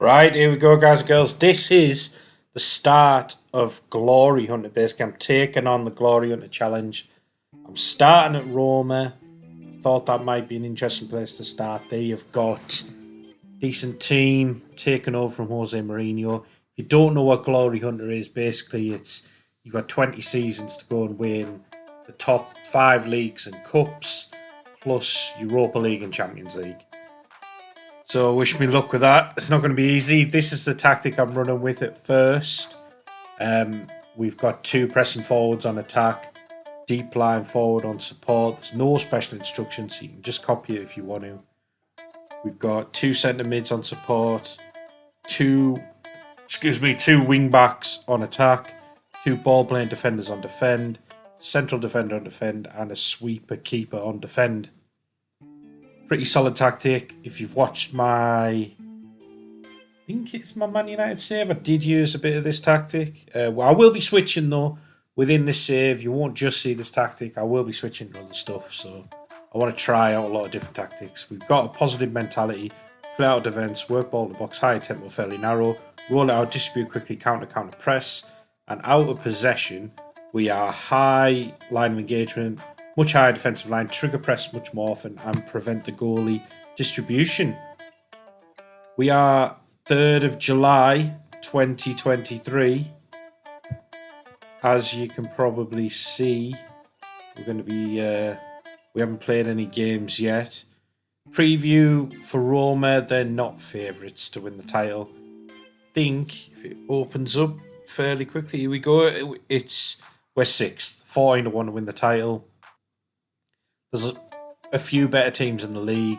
Right, here we go, guys and girls. This is the start of Glory Hunter. Basically, I'm taking on the Glory Hunter challenge. I'm starting at Roma. I thought that might be an interesting place to start. They have got a decent team taken over from Jose Mourinho. If you don't know what Glory Hunter is, basically it's you've got 20 seasons to go and win the top 5 leagues and cups, plus Europa League and Champions League. So wish me luck with that. It's not going to be easy. This is the tactic I'm running with at first. We've got 2 pressing forwards on attack, deep line forward on support. There's no special instructions, so you can just copy it if you want to. We've got 2 centre mids on support, 2 wing backs on attack, 2 ball playing defenders on defend, central defender on defend, and a sweeper keeper on defend. Pretty solid tactic. If you've watched I think it's my Man United save, I did use a bit of this tactic. I will be switching though within this save. You won't just see this tactic. I will be switching to other stuff. So I want to try out a lot of different tactics. We've got a positive mentality, play out defence, work ball to the box, high tempo, fairly narrow, roll it out, distribute quickly, counter press, and out of possession. We are high line of engagement, much higher defensive line, trigger press much more often, and prevent the goalie distribution. We are 3rd of July 2023. As you can probably see, we're going to be we haven't played any games yet. Preview for Roma, they're not favourites to win the title. I think if it opens up fairly quickly, here we go. We're 6th, 14-1 to win the title. There's a few better teams in the league.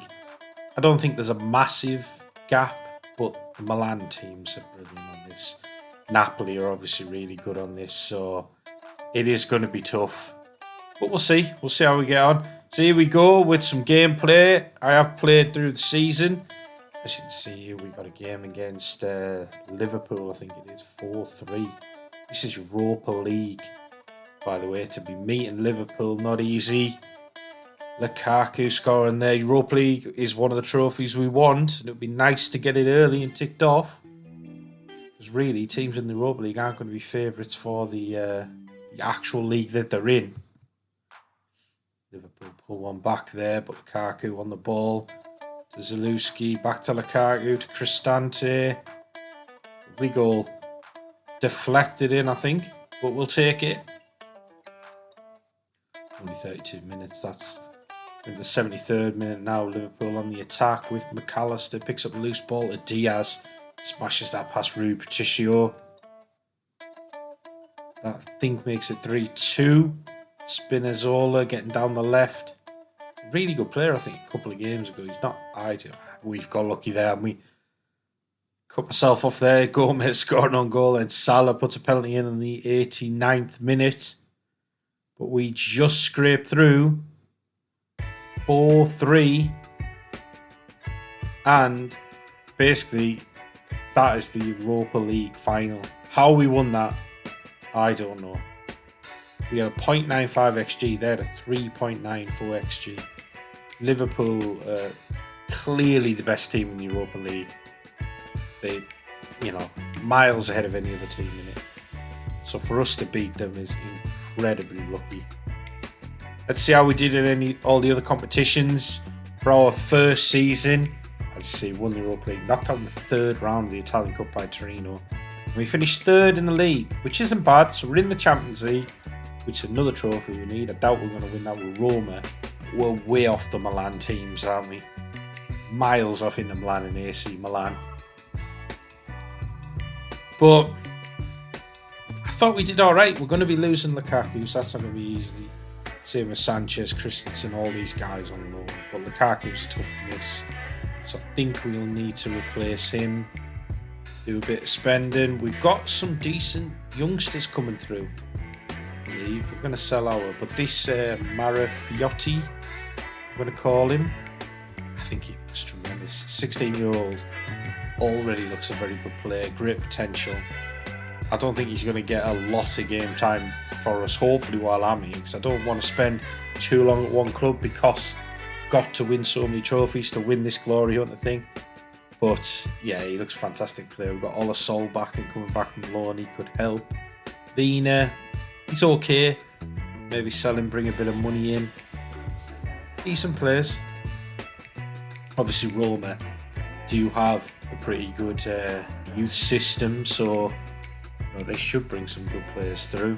I don't think there's a massive gap, but the Milan teams are brilliant on this. Napoli are obviously really good on this, so it is going to be tough. But we'll see. We'll see how we get on. So here we go with some gameplay. I have played through the season. As you can see here, we got a game against Liverpool. I think it is 4-3. This is Europa League, by the way, to be meeting Liverpool. Not easy. Lukaku scoring there. Europa League is one of the trophies we want, and it would be nice to get it early and ticked off. Because really, teams in the Europa League aren't going to be favourites for the actual league that they're in. Liverpool pull one back there, but Lukaku on the ball to Zalewski, back to Lukaku to Cristante. Lovely goal. Deflected in, I think, but we'll take it. Only 32 minutes, that's in the 73rd minute now. Liverpool on the attack with McAllister, picks up the loose ball to Diaz, smashes that past Rui Patricio. That I think makes it 3-2. Spinazzola getting down the left. Really good player, I think, a couple of games ago. He's not ideal. We've got lucky there, haven't we? Cut myself off there. Gomez scoring on goal, and Salah puts a penalty in the 89th minute. But we just scraped through 4-3. And basically, that is the Europa League final. How we won that, I don't know. We had a 0.95 XG, they had a 3.94 XG. Liverpool clearly the best team in the Europa League. They, miles ahead of any other team in it. So for us to beat them is incredibly lucky. Let's see how we did in all the other competitions. For our first season, as you see, won the Europa League, knocked out in the 3rd round of the Italian Cup by Torino. And we finished 3rd in the league, which isn't bad. So we're in the Champions League, which is another trophy we need. I doubt we're going to win that with Roma. We're way off the Milan teams, aren't we? Miles off Inter Milan and AC Milan. But I thought we did alright. We're going to be losing Lukaku, so that's not going to be easy. Same with Sanchez, Christensen, all these guys on loan. But Lukaku's tough in this. So I think we'll need to replace him. Do a bit of spending. We've got some decent youngsters coming through. I believe we're going to sell our. But this Marafiotti, I'm going to call him. I think he looks tremendous. 16-year-old. Already looks a very good player. Great potential. I don't think he's going to get a lot of game time for us, hopefully, while I'm here, because I don't want to spend too long at one club, because I've got to win so many trophies to win this Glory Hunter thing. But yeah, he looks fantastic player. We've got Ola Sol back and coming back from loan. He could help. Vina, he's okay. Maybe sell him, bring a bit of money in. Decent players. Obviously, Roma do have a pretty good youth system, so they should bring some good players through.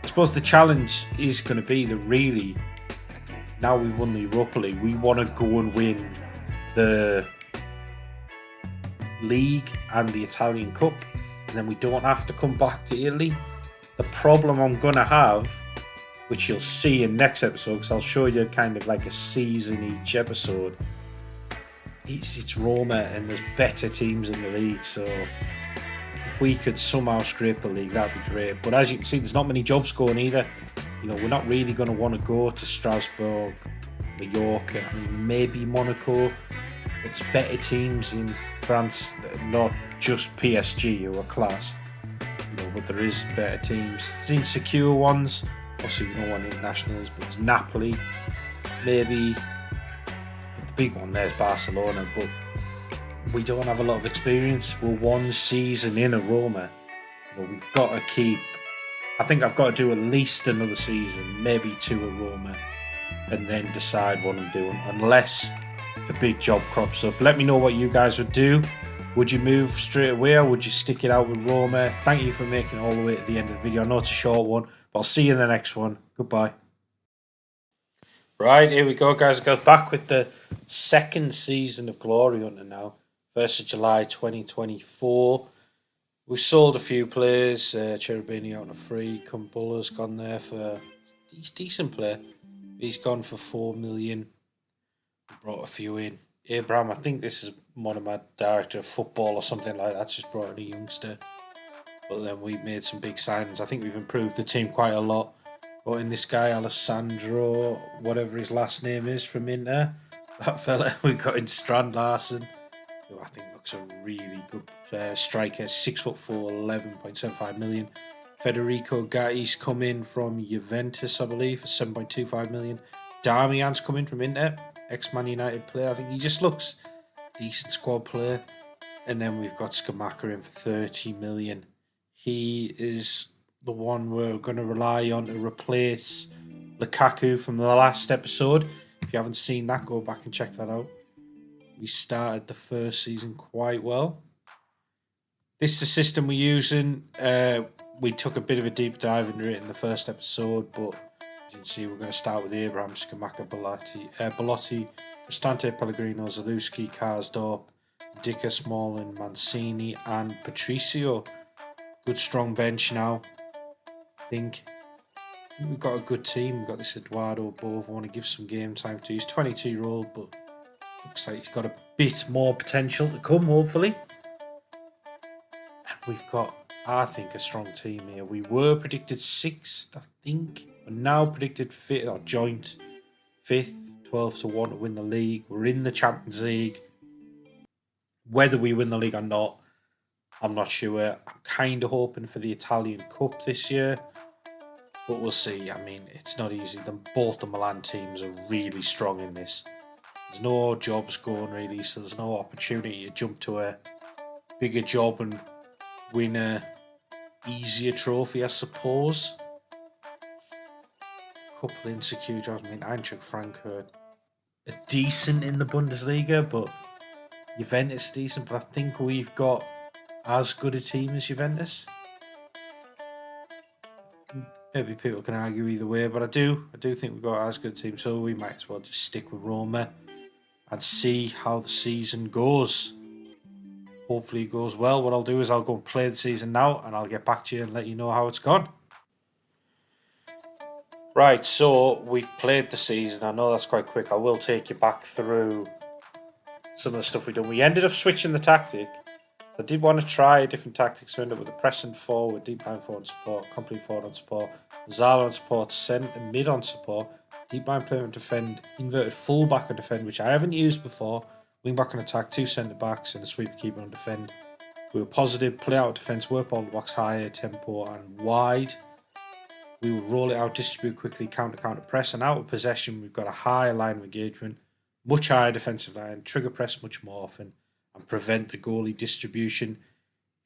I suppose the challenge is going to be that really, now we've won the Europa League, we want to go and win the League and the Italian Cup, and then we don't have to come back to Italy. The problem I'm going to have, which you'll see in next episode, because I'll show you kind of like a season each episode, it's Roma and there's better teams in the league, so if we could somehow scrape the league, that'd be great. But as you can see, there's not many jobs going either. We're not really going to want to go to Strasbourg, Mallorca, maybe Monaco, but there's better teams in France, not just PSG who are class, but there is better teams. There's insecure ones, obviously we don't want internationals, but there's Napoli, maybe, but the big one there's Barcelona, but we don't have a lot of experience. We're one season in at Roma, we've got to keep, I think I've got to do at least another season, maybe 2 at Roma, and then decide what I'm doing, unless a big job crops up. Let me know what you guys would do. Would you move straight away or would you stick it out with Roma? Thank you for making it all the way to the end of the video. I know it's a short one, but I'll see you in the next one. Goodbye. Right, here we go, guys. It goes back with the second season of Glory Hunter now. 1st of July 2024. We sold a few players. Cherubini out on a free. Kumbulla's gone there for... He's a decent player. He's gone for 4 million. Brought a few in. Abraham, I think this is one of my director of football or something like that. Just brought in a youngster. But then we made some big signings. I think we've improved the team quite a lot. Brought in this guy, Alessandro, whatever his last name is, from Inter. That fella. We got in Strand Larsen, who I think looks a really good striker. 6'4", 11.75 million. Federico Gatti's come in from Juventus, I believe, for 7.25 million. Darmian's come in from Inter, ex-Man United player. I think he just looks decent squad player. And then we've got Skamaka in for 30 million. He is the one we're going to rely on to replace Lukaku from the last episode. If you haven't seen that, go back and check that out. We started the first season quite well. This is the system we're using. We took a bit of a deep dive into it in the first episode, but as you can see, we're going to start with Abraham, Skamaka, Belotti, Cristante, Pellegrino, Zalewski, Karsdorp, Dicker, Smalling, Mancini, and Patricio. Good strong bench now. I think we've got a good team. We've got this Eduardo Bove. I want to give some game time to. He's 22-year-old, but looks like he's got a bit more potential to come, hopefully. And we've got, I think, a strong team here. We were predicted 6th, I think. We're now predicted 5th, or joint 5th, 12-1 to win the league. We're in the Champions League. Whether we win the league or not, I'm not sure. I'm kind of hoping for the Italian Cup this year, but we'll see. I mean, it's not easy. Both the Milan teams are really strong in this. There's no jobs going really, so there's no opportunity to jump to a bigger job and win a easier trophy, I suppose. Couple insecure jobs. I mean, Eintracht Frankfurt are decent in the Bundesliga, but Juventus is decent. But I think we've got as good a team as Juventus. Maybe people can argue either way, but I do think we've got as good a team, so we might as well just stick with Roma and see how the season goes. Hopefully it goes well. What I'll do is I'll go and play the season now, and I'll get back to you and let you know how it's gone. Right, so we've played the season. I know that's quite quick. I will take you back through some of the stuff we've done. We ended up switching the tactic. I did want to try a different tactic, so we ended up with a pressing forward, deep line forward support, complete forward on support, Zala on support, centre mid on support, deep line player on defend, inverted full back on defend, which I haven't used before, wing back on attack, 2 centre backs, and a sweeper keeper on defend. We were positive, play out defence, work ball the box higher, tempo and wide. We will roll it out, distribute quickly, counter press, and out of possession we've got a higher line of engagement, much higher defensive line, trigger press much more often, and prevent the goalie distribution.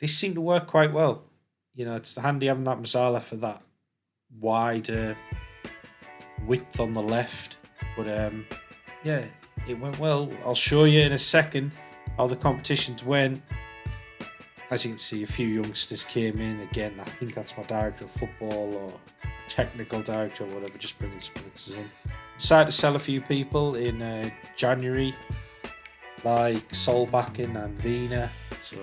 This seemed to work quite well. You know, it's handy having that Mazzala for that wider width on the left. But yeah, it went well. I'll show you in a second how the competitions went. As you can see, a few youngsters came in. Again, I think that's my director of football or technical director or whatever, just bringing some youngsters in. Decided to sell a few people in January, like Solbakken and Wiener. So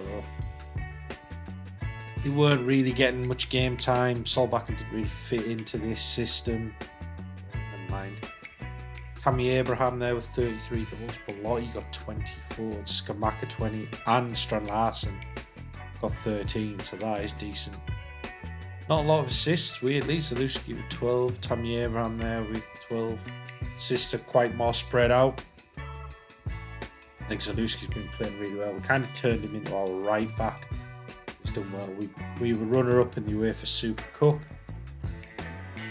they weren't really getting much game time. Solbakken didn't really fit into this system. Never mind. Tammy Abraham there with 33 goals. Belotti got 24. Skamaka 20. And Strand Larsen got 13. So that is decent. Not a lot of assists, weirdly. Zalewski with 12. Tammy Abraham there with 12. Assists are quite more spread out. I think Zalewski's been playing really well. We kind of turned him into our right back. He's done well. We were runner-up in the UEFA Super Cup.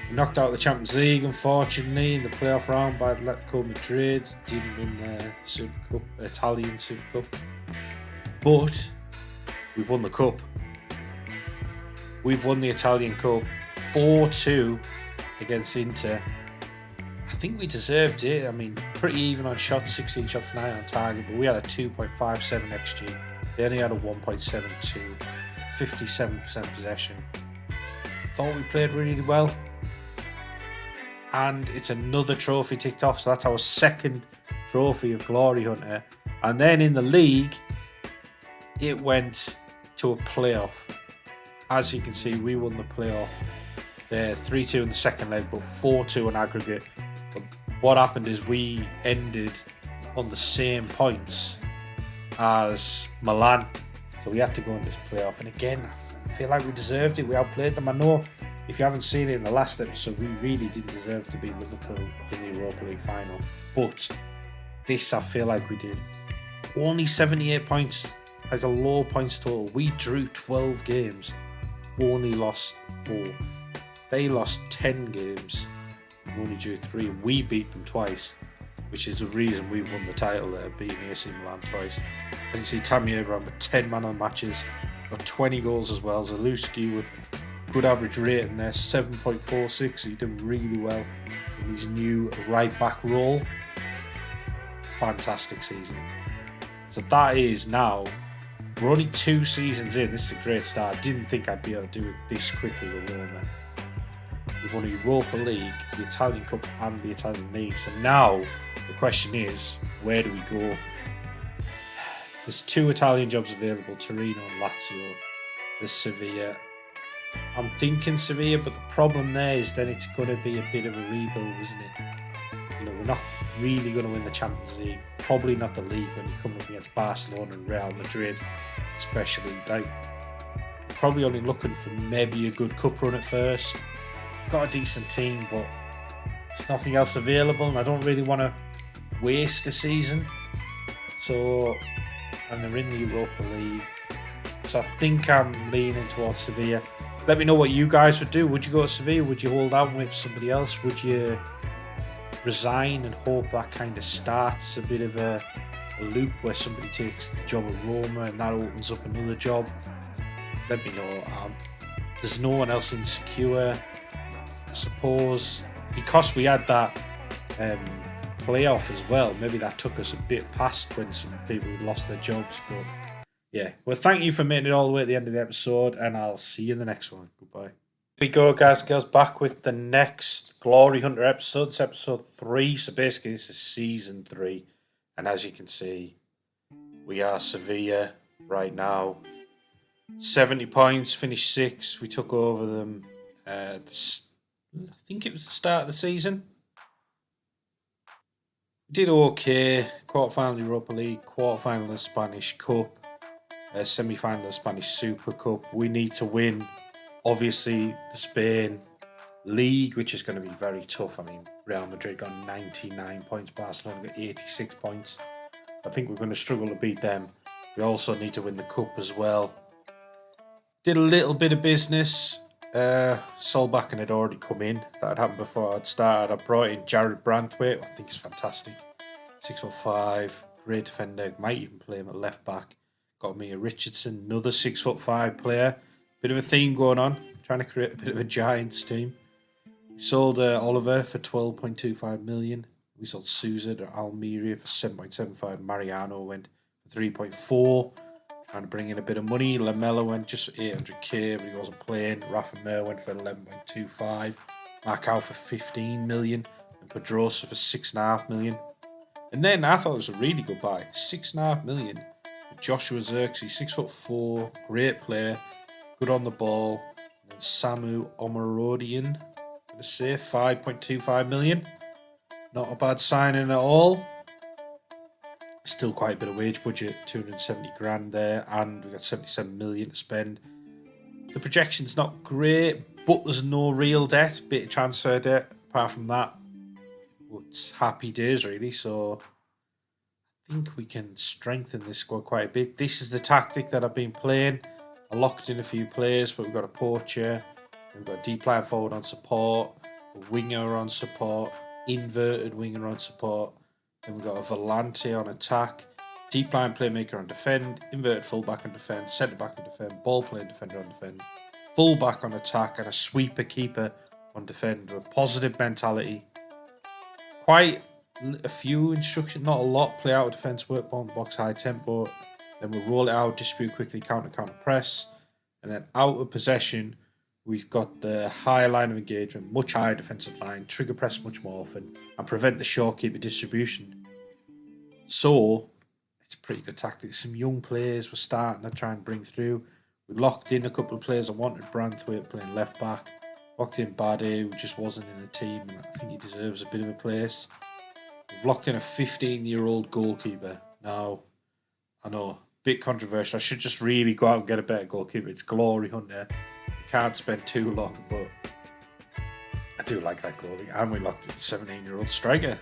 We knocked out the Champions League, unfortunately, in the playoff round by Atletico Madrid. Didn't win the Super Cup, Italian Super Cup. But we've won the Cup. We've won the Italian Cup 4-2 against Inter. I think we deserved it. I mean, pretty even on shots, 16 shots, 9 on target, but we had a 2.57 XG. They only had a 1.72, 57% possession. I thought we played really well. And it's another trophy ticked off, so that's our second trophy of Glory Hunter. And then in the league, it went to a playoff. As you can see, we won the playoff there, 3-2 in the second leg, but 4-2 on aggregate. But what happened is we ended on the same points as Milan, so we had to go in this playoff. And again, I feel like we deserved it. We outplayed them. I know if you haven't seen it in the last episode, we really didn't deserve to beat Liverpool in the Europa League final. But this, I feel like we did. Only 78 points as a low points total. We drew 12 games, only lost 4. They lost 10 games, only drew 3. We beat them twice, which is the reason we won the title there, beating AC Milan twice. As you see, Tammy Abraham with 10 man on matches, got 20 goals as well. Zalewski with good average rating there, 7.46. He did really well in his new right back role. Fantastic season. So that is now, we're only 2 seasons in. This is a great start. I didn't think I'd be able to do it this quickly with Roma. We've won the Europa League, the Italian Cup and the Italian League. So now the question is, where do we go? There's 2 Italian jobs available, Torino and Lazio. There's Sevilla. I'm thinking Sevilla, but the problem there is then it's going to be a bit of a rebuild, isn't it? You know, we're not really going to win the Champions League. Probably not the league when you come up against Barcelona and Real Madrid, especially. Like, probably only looking for maybe a good cup run at first. Got a decent team, but there's nothing else available, and I don't really want to waste a season. So, and they're in the Europa League. So I think I'm leaning towards Sevilla. Let me know what you guys would do. Would you go to Sevilla? Would you hold out with somebody else? Would you resign and hope that kind of starts a bit of a loop where somebody takes the job at Roma and that opens up another job? Let me know. There's no one else insecure, I suppose, because we had that playoff as well. Maybe that took us a bit past when some people lost their jobs, but yeah. Well, thank you for making it all the way at the end of the episode, and I'll see you in the next one. Goodbye. Here we go, guys and girls, back with the next Glory Hunter episode. It's episode 3, so basically this is season 3, and as you can see, we are Sevilla right now. 70 points, finished 6th. We took over them. I think it was the start of the season. We did okay. Quarter-final Europa League, quarter-final of the Spanish Cup, semi-final of the Spanish Super Cup. We need to win, obviously, the Spain League, which is going to be very tough. I mean, Real Madrid got 99 points, Barcelona got 86 points. I think we're going to struggle to beat them. We also need to win the Cup as well. Did a little bit of business. Solbakken had already come in. That had happened before I'd started. I brought in Jared Brantwaite. I think he's fantastic. 6'5", great defender. Might even play him at left back. Got me a Richardson, another 6'5" player. Bit of a theme going on. Trying to create a bit of a Giants team. We sold Oliver for 12.25 million. We sold Sousa to Almeria for 7.75. Mariano went for 3.4. Trying to bring in a bit of money. Lamella went just 800k, but he wasn't playing. Rafa Mir went for 11.25. Marcao for 15 million. And Pedrosa for 6.5 million. And then I thought it was a really good buy. 6.5 million. Joshua Xerxes, 6'4", great player, good on the ball. And then Samu Omarodian, I'm going to say 5.25 million. Not a bad signing at all. Still quite a bit of wage budget, 270 grand there, and we got 77 million to spend. The projection's not great, but there's no real debt, bit of transfer debt. Apart from that, it's happy days really. So I think we can strengthen this squad quite a bit. This is the tactic that I've been playing. I locked in a few players, but we've got a poacher, we've got a deep line forward on support, a winger on support, inverted winger on support. Then we've got a volante on attack, deep line playmaker on defend, inverted fullback on defend, centre back on defend, ball playing defender on defend, fullback on attack, and a sweeper keeper on defend with positive mentality. Quite a few instructions, not a lot. Play out of defence, work ball box, high tempo. Then we'll roll it out, distribute quickly, counter press. And then out of possession, we've got the higher line of engagement, much higher defensive line, trigger press much more often, and prevent the short keeper distribution. So, it's a pretty good tactic. Some young players we're starting to try and bring through. We locked in a couple of players. I wanted Branthwaite playing left back. Locked in Bade, who just wasn't in the team, and I think he deserves a bit of a place. We've locked in a 15-year-old goalkeeper. Now, I know, a bit controversial. I should just really go out and get a better goalkeeper. It's Glory Hunter. Can't spend too long, but I do like that goalie. And we locked in a 17-year-old striker.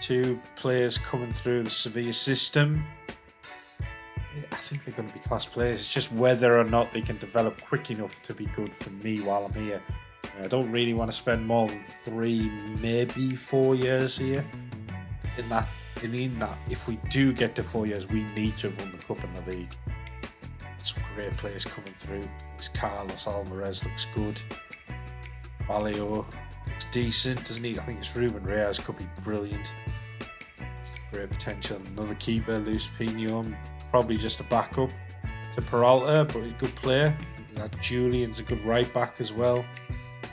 2 players coming through the Sevilla system. I think they're going to be class players. It's just whether or not they can develop quick enough to be good for me while I'm here. I don't really want to spend more than 3, maybe 4 years here. In that, if we do get to 4 years, we need to have won the cup in the league. Got some great players coming through. This Carlos Alvarez looks good. Valio looks decent, doesn't he? I think it's Ruben Reyes could be brilliant. Great potential. Another keeper, Luis Pino, probably just a backup to Peralta, but he's a good player. That Julian's a good right back as well.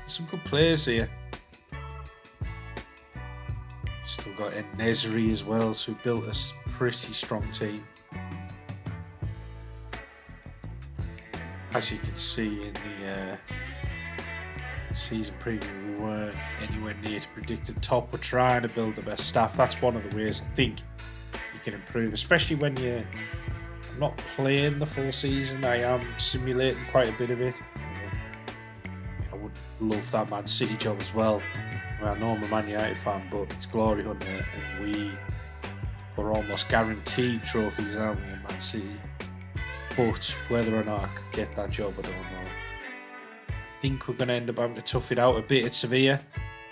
Some good players here. Still got Nesri as well, so we built a pretty strong team. As you can see in the season preview, we weren't anywhere near to predicted top. We're trying to build the best staff. That's one of the ways I think you can improve, especially when you're not playing the full season. I am simulating quite a bit of it. I would love that Man City job as well. I know I'm a Man United fan, but it's Glory Hunter, and we are almost guaranteed trophies, aren't we, in Man City? But whether or not I could get that job, I don't know. I think we're going to end up having to tough it out a bit at Sevilla.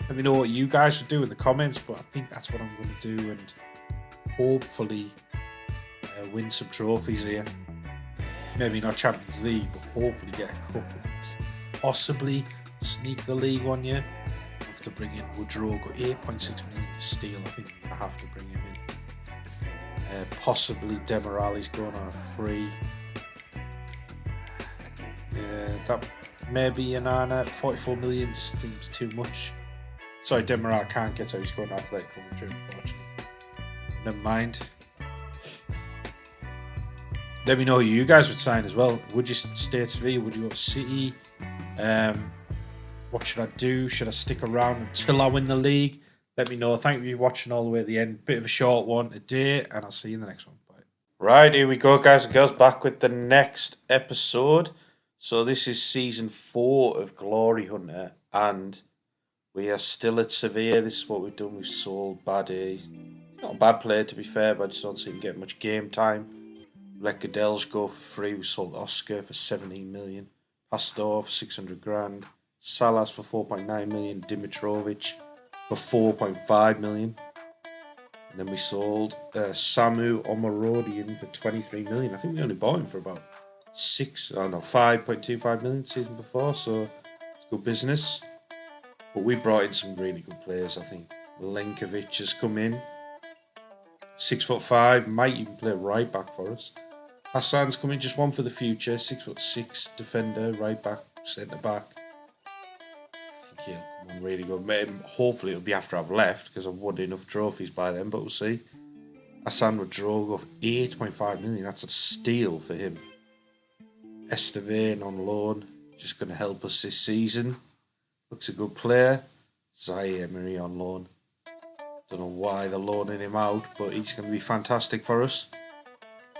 Let me know what you guys would do in the comments, but I think that's what I'm going to do, and hopefully win some trophies here. Maybe not Champions League, but hopefully get a cup and possibly sneak the league one year. I have to bring in Woodrow, got 8.6 million to steal. I think I have to bring him in. Possibly Demirali's going on a free. That maybe Anana, 44 million just seems too much. Sorry, Demiral can't get out. He's going to Athletic Madrid, unfortunately. Never mind. Let me know who you guys would sign as well. Would you stay at Sevilla? Would you go to City? What should I do? Should I stick around until I win the league? Let me know. Thank you for watching all the way at the end. Bit of a short one today, and I'll see you in the next one. Bye. Right, here we go, guys and girls. Back with the next episode. So this is season 4 of Glory Hunter, and we are still at Sevilla. This is what we've done. We've sold Bade. He's not a bad player, to be fair, but I just don't see him getting much game time. Let Godelj go for free. We sold Oscar for 17 million. Pastor for 600 grand. Salas for 4.9 million. Dimitrovic for 4.5 million. And then we sold Samu Omorodian for 23 million. I think we only bought him for about 5.25 million the season before, so it's good business. But we brought in some really good players, I think. Milenkovic has come in. 6'5", might even play right back for us. Hassan's coming, just one for the future. 6'6" defender, right back, centre back. I think he'll come on really good. Hopefully it'll be after I've left because I've won enough trophies by then, but we'll see. Hassan Rodrogo for 8.5 million. That's a steal for him. Estevane on loan, just going to help us this season. Looks a good player. Zaire Emery on loan. Don't know why they're loaning him out, but he's going to be fantastic for us.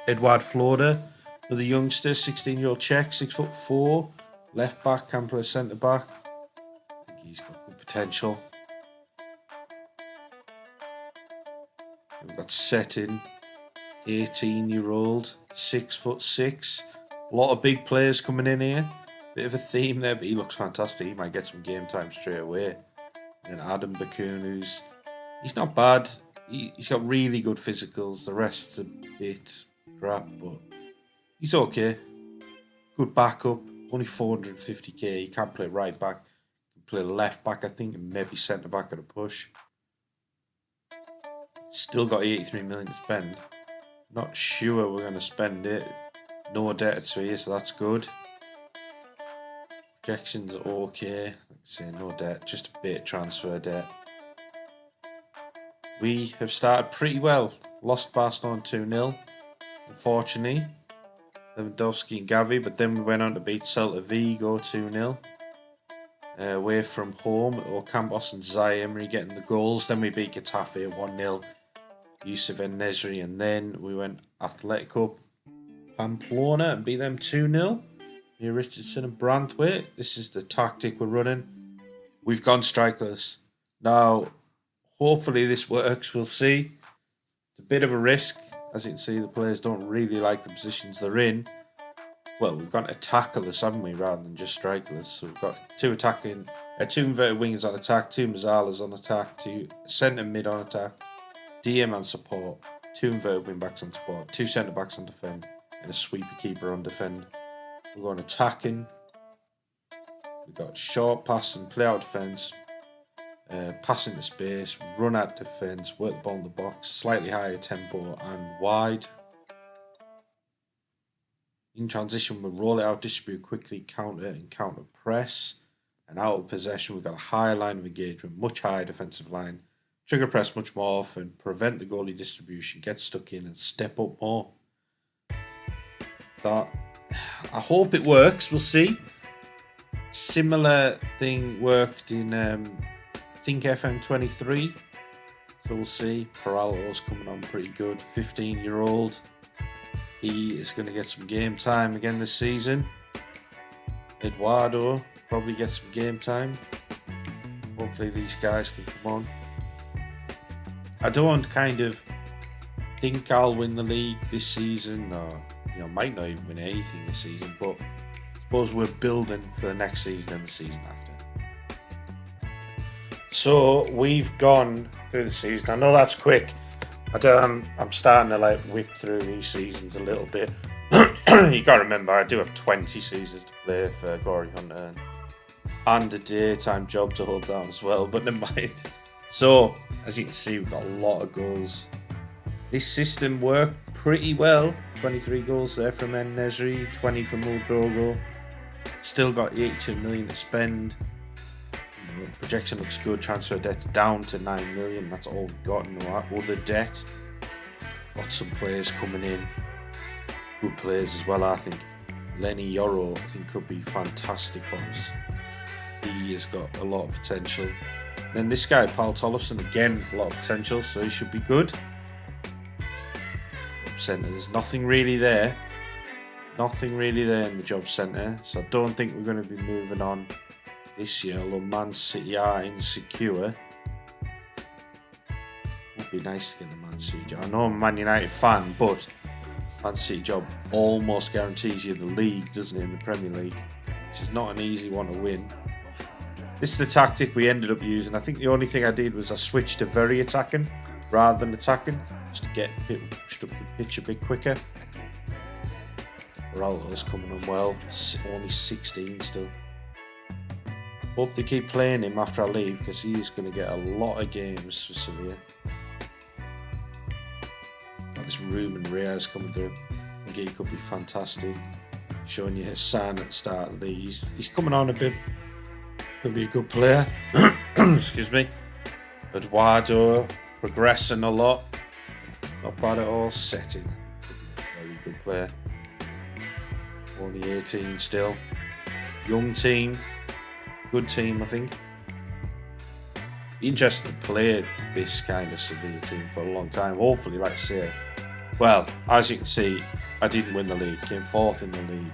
Edouard Flora, another youngster, 16-year-old Czech, 6'4", left back, can play centre back. I think he's got good potential. We've got Settin, 18-year-old, 6'6". A lot of big players coming in here. Bit of a theme there, but he looks fantastic. He might get some game time straight away. And then Adam Bakun, he's not bad. He's got really good physicals. The rest's a bit crap, but he's okay. Good backup. Only 450k. He can play right back. He can play left back, I think, and maybe centre back at a push. Still got 83 million to spend. Not sure we're going to spend it. No debt at 3, so that's good. Projections are okay. Like I say, no debt, just a bit of transfer debt. We have started pretty well. Lost Barcelona 2-0, unfortunately. Lewandowski and Gavi, but then we went on to beat Celta Vigo 2-0. Away from home, Ocampos and Zaire Emery getting the goals. Then we beat Getafe 1-0. Yusuf En-Nesyri, and then we went Atletico Pamplona and beat them 2-0. Near Richardson and Branthwaite. This is the tactic we're running. We've gone strikerless. Now, hopefully this works. We'll see. It's a bit of a risk. As you can see, the players don't really like the positions they're in. Well, we've gone attackerless, haven't we, rather than just strikerless. So we've got two inverted wingers on attack, 2 Mazzalas on attack, 2 centre mid on attack, DM on support, 2 inverted wing backs on support, 2 centre backs on defend, and a sweeper keeper on defend. We're going attacking. We've got short pass and play out defence, pass into space, run at defence, work the ball in the box, slightly higher tempo and wide. In transition, we'll roll it out, distribute quickly, counter and counter press. And out of possession, we've got a higher line of engagement, much higher defensive line, trigger press much more often, prevent the goalie distribution, get stuck in and step up more. I hope it works, we'll see. Similar thing worked in, I think, FM23. So we'll see. Peralto's coming on pretty good. 15-year-old. He is going to get some game time again this season. Eduardo probably gets some game time. Hopefully these guys can come on. I don't kind of think I'll win the league this season, or might not even win anything this season, but I suppose we're building for the next season and the season after. So we've gone through the season. I know that's quick. I'm starting to whip through these seasons a little bit. You got to remember, I do have 20 seasons to play for Glory Hunter and a daytime job to hold down as well, but never mind. So, as you can see, we've got a lot of goals. This system worked pretty well. 23 goals there from En-Nesyri, 20 from Rodrogo. Still got 82 million to spend. Projection looks good. Transfer debt's down to 9 million. That's all we've got. No other debt. Got some players coming in. Good players as well, I think. Lenny Yoro, I think, could be fantastic for us. He has got a lot of potential. Then this guy, Paul Tollefson, again, a lot of potential, so he should be good. Job centre, there's nothing really there. Nothing really there in the job centre, so I don't think we're going to be moving on this year, although Man City are insecure. Would be nice to get the Man City job. I know I'm a Man United fan, but Man City job almost guarantees you the league, doesn't it, in the Premier League, which is not an easy one to win. This is the tactic we ended up using. I think the only thing I did was I switched to very attacking rather than attacking, just to get people pushed up the pitch a bit quicker. Ronaldo's coming on well, only 16 still. Hope they keep playing him after I leave, because he's going to get a lot of games for Sevilla. Got this Ruben Reyes coming through. I think he could be fantastic. Showing you his sign at the start of the league. He's coming on a bit. Could be a good player. Excuse me. Eduardo progressing a lot. Not bad at all. Setting. Very good player. Only 18 still. Young team. Good team, I think. Interesting to play this kind of Sevilla team for a long time. Hopefully, like I say. Well, as you can see, I didn't win the league. Came 4th in the league.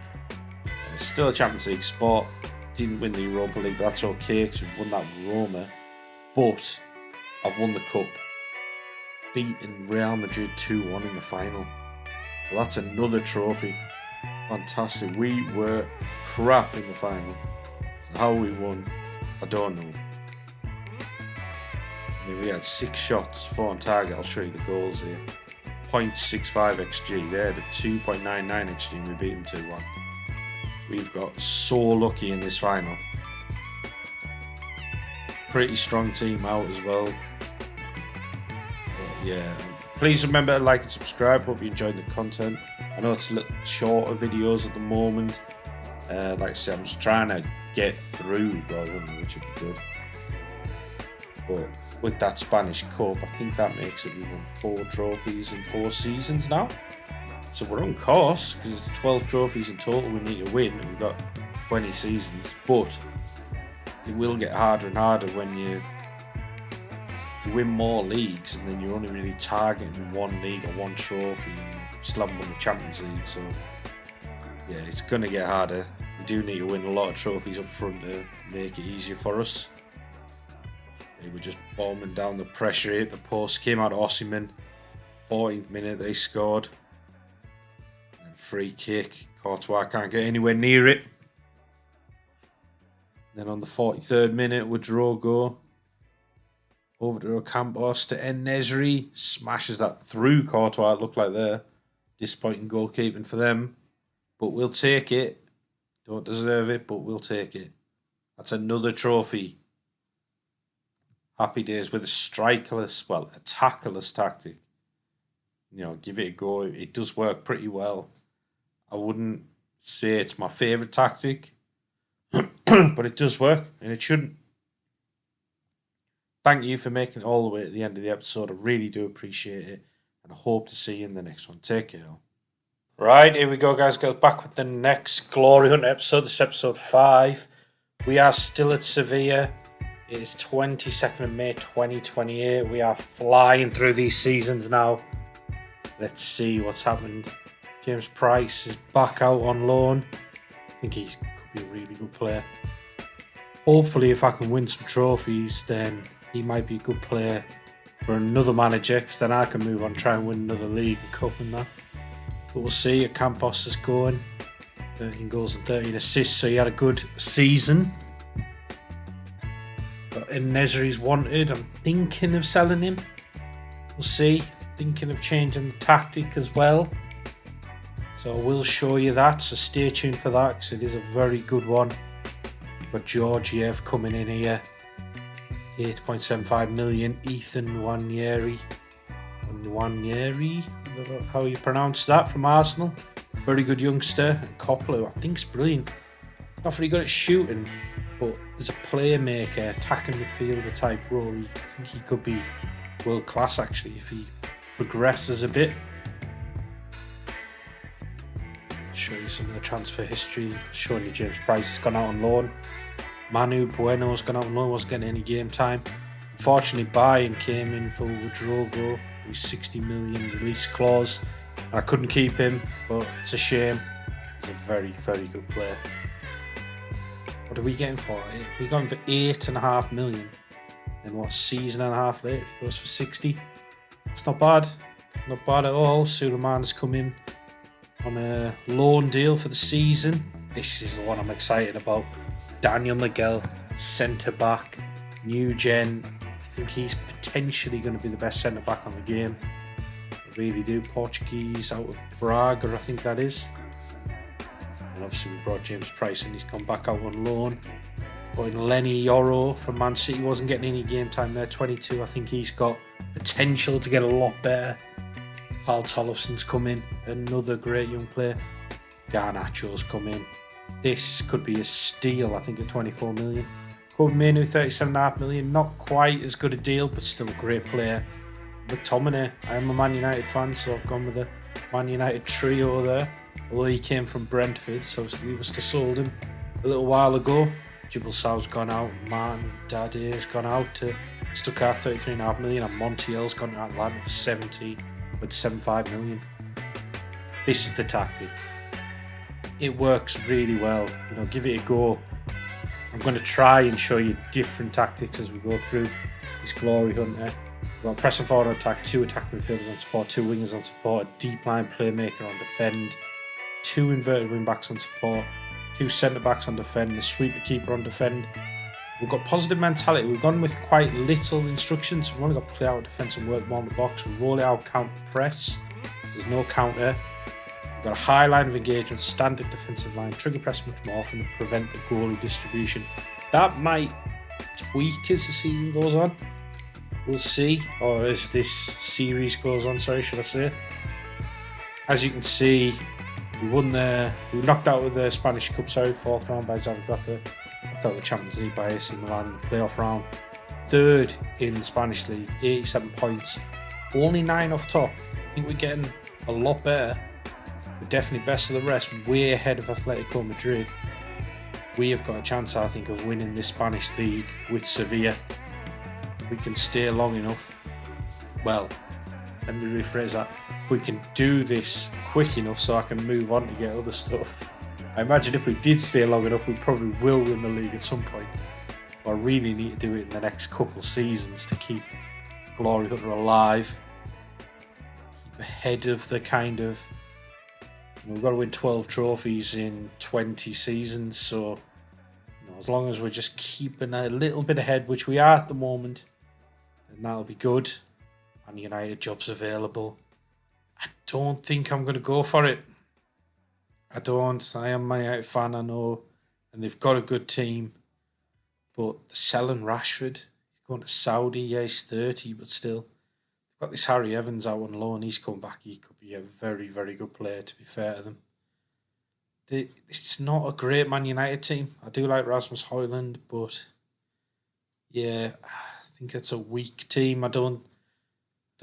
Still a Champions League spot. Didn't win the Europa League, but that's okay because we've won that with Roma. But I've won the Cup. Beating Real Madrid 2-1 in the final. So that's another trophy. Fantastic. We were crap in the final. So how we won, I don't know. I mean, we had 6 shots, 4 on target. I'll show you the goals here. 0.65 XG. They had a 2.99 XG and we beat them 2-1. We've got so lucky in this final. Pretty strong team out as well. But yeah, please remember to like and subscribe. Hope you enjoyed the content. I know it's a little shorter videos at the moment. Like I said, I'm just trying to get through, which would be good. But with that Spanish Cup, I think that makes it we've won 4 trophies in 4 seasons now. So we're on course because it's 12 trophies in total we need to win, and we've got 20 seasons. But it will get harder and harder when you win more leagues and then you're only really targeting one league or one trophy and you still haven't won the Champions League. So yeah, it's going to get harder. We do need to win a lot of trophies up front to make it easier for us. They were just bombing down the pressure, hit the post, came out of Osimhen. 14th minute they scored. And free kick. Courtois can't get anywhere near it. Then on the 43rd minute, Ouedraogo over to Campos to En-Nesyri. Smashes that through Courtois, it looked like there. Disappointing goalkeeping for them. But we'll take it. Don't deserve it, but we'll take it. That's another trophy. Happy days with a strikerless, well, a tackleless tactic. You know, give it a go. It does work pretty well. I wouldn't say it's my favourite tactic, but it does work, and it shouldn't. Thank you for making it all the way to the end of the episode. I really do appreciate it, and I hope to see you in the next one. Take care. Right, here we go, guys. Go back with the next Glory Hunt episode. This is episode 5. We are still at Sevilla. It is 22nd of May 2028. We are flying through these seasons now. Let's see what's happened. James Price is back out on loan. I think he could be a really good player. Hopefully, if I can win some trophies, then he might be a good player for another manager, because then I can move on, try and win another league and cup and that. But we'll see. Campos is going. 13 goals and 13 assists, so he had a good season. But En-Nesyri's wanted. I'm thinking of selling him. We'll see. Thinking of changing the tactic as well. So I will show you that. So stay tuned for that, because it is a very good one. Got Georgiev coming in here. 8.75 million. Ethan Nwaneri. Nwaneri? I don't know how you pronounce that, from Arsenal. Very good youngster. And Coppola, I think, is brilliant. Not very good at shooting, but as a playmaker, attacking midfielder type role, I think he could be world class actually if he progresses a bit. I'll show you some of the transfer history. Showing you James Price has gone out on loan. Manu Bueno's gone out on loan, wasn't getting any game time. Unfortunately, Bayern came in for Ouedraogo with 60 million release clause. I couldn't keep him, but it's a shame. He's a very, very good player. What are we getting for? We got him for 8.5 million. And what, season and a half later, he goes for 60. It's not bad. Not bad at all. Suleiman's come in on a loan deal for the season. This is the one I'm excited about. Daniel Miguel, centre back, new gen. I think he's potentially going to be the best centre-back on the game. I really do. Portuguese out of Braga, I think that is. And obviously we brought James Price and he's come back out on loan. But Lenny Yoro from Man City wasn't getting any game time there, 22. I think he's got potential to get a lot better. Paul Tollefson's come in, another great young player. Garnacho's come in. This could be a steal, I think, at 24 million. Kobe Mainoo, 37.5 million. Not quite as good a deal, but still a great player. McTominay, I am a Man United fan, so I've gone with a Man United trio there. Although he came from Brentford, so obviously we must have sold him a little while ago. Jibble Sow's gone out, Martin Dade's gone out to Stuttgart, 33.5 million, and Montiel's gone to Atlanta for 70.75 million. This is the tactic. It works really well. Give it a go. I'm going to try and show you different tactics as we go through this Glory Hunter. We've got pressing forward attack, 2 attack midfielders on support, 2 wingers on support, a deep line playmaker on defend, 2 inverted wing backs on support, 2 centre backs on defend, a sweeper keeper on defend. We've got positive mentality. We've gone with quite little instructions. We've only got play out defence and work more on the box. We roll it out counter press. There's no counter. We've got a high line of engagement, standard defensive line, trigger press much more often to prevent the goalie distribution. That might tweak as the season goes on. We'll see. Or as this series goes on, should I say. As you can see, we knocked out of the Spanish Cup, 4th round by Zaragoza. Knocked out the Champions League by AC Milan, playoff round. 3rd in the Spanish League, 87 points. Only 9 off top. I think we're getting a lot better. We're definitely best of the rest, way ahead of Atletico Madrid. We have got a chance, I think, of winning this Spanish League with Sevilla. We can stay long enough. Well, let me rephrase that. We can do this quick enough so I can move on to get other stuff. I imagine if we did stay long enough, we probably will win the league at some point. But I really need to do it in the next couple seasons to keep Glory Hunter alive. Ahead of the kind of... we've got to win 12 trophies in 20 seasons, so as long as we're just keeping a little bit ahead, which we are at the moment, then that'll be good. And United jobs available. I don't think I'm going to go for it. I am a Man United fan, I know, and they've got a good team, but they're selling Rashford. He's going to Saudi. Yeah, he's 30, but still. They've got this Harry Evans out on loan. He's come back. He could be a very, very good player, to be fair to them. It's not a great Man United team. I do like Rasmus Højlund, but yeah, I think it's a weak team. I don't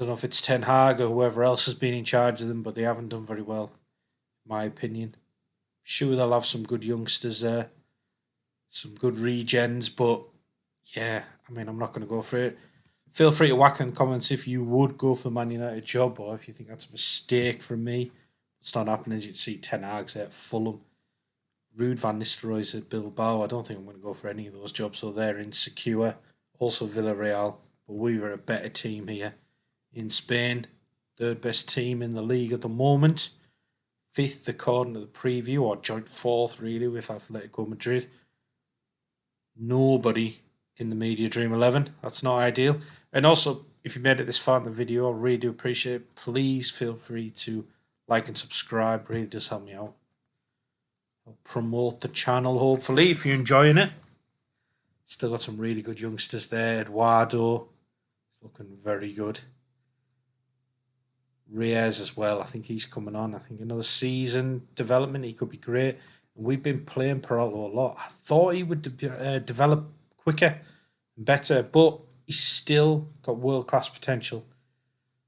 know if it's Ten Hag or whoever else has been in charge of them, but they haven't done very well, in my opinion. Sure, they'll have some good youngsters there, some good regens, but yeah, I'm not going to go for it. Feel free to whack in the comments if you would go for the Man United job, or if you think that's a mistake from me. It's not happening. As you can see, Ten Hag's at Fulham. Ruud van Nistelrooy's at Bilbao. I don't think I'm going to go for any of those jobs, so they're insecure. Also Villarreal, but we were a better team here in Spain. 3rd best team in the league at the moment. 5th according to the preview, or joint 4th really with Atletico Madrid. Nobody in the Media Dream 11. That's not ideal. And also, if you made it this far in the video, I really do appreciate it. Please feel free to like and subscribe. It really does help me out. I'll promote the channel, hopefully, if you're enjoying it. Still got some really good youngsters there. Eduardo, looking very good. Reyes as well. I think he's coming on. I think another season development. He could be great. And we've been playing Peralta a lot. I thought he would develop quicker and better, but he's still got world-class potential.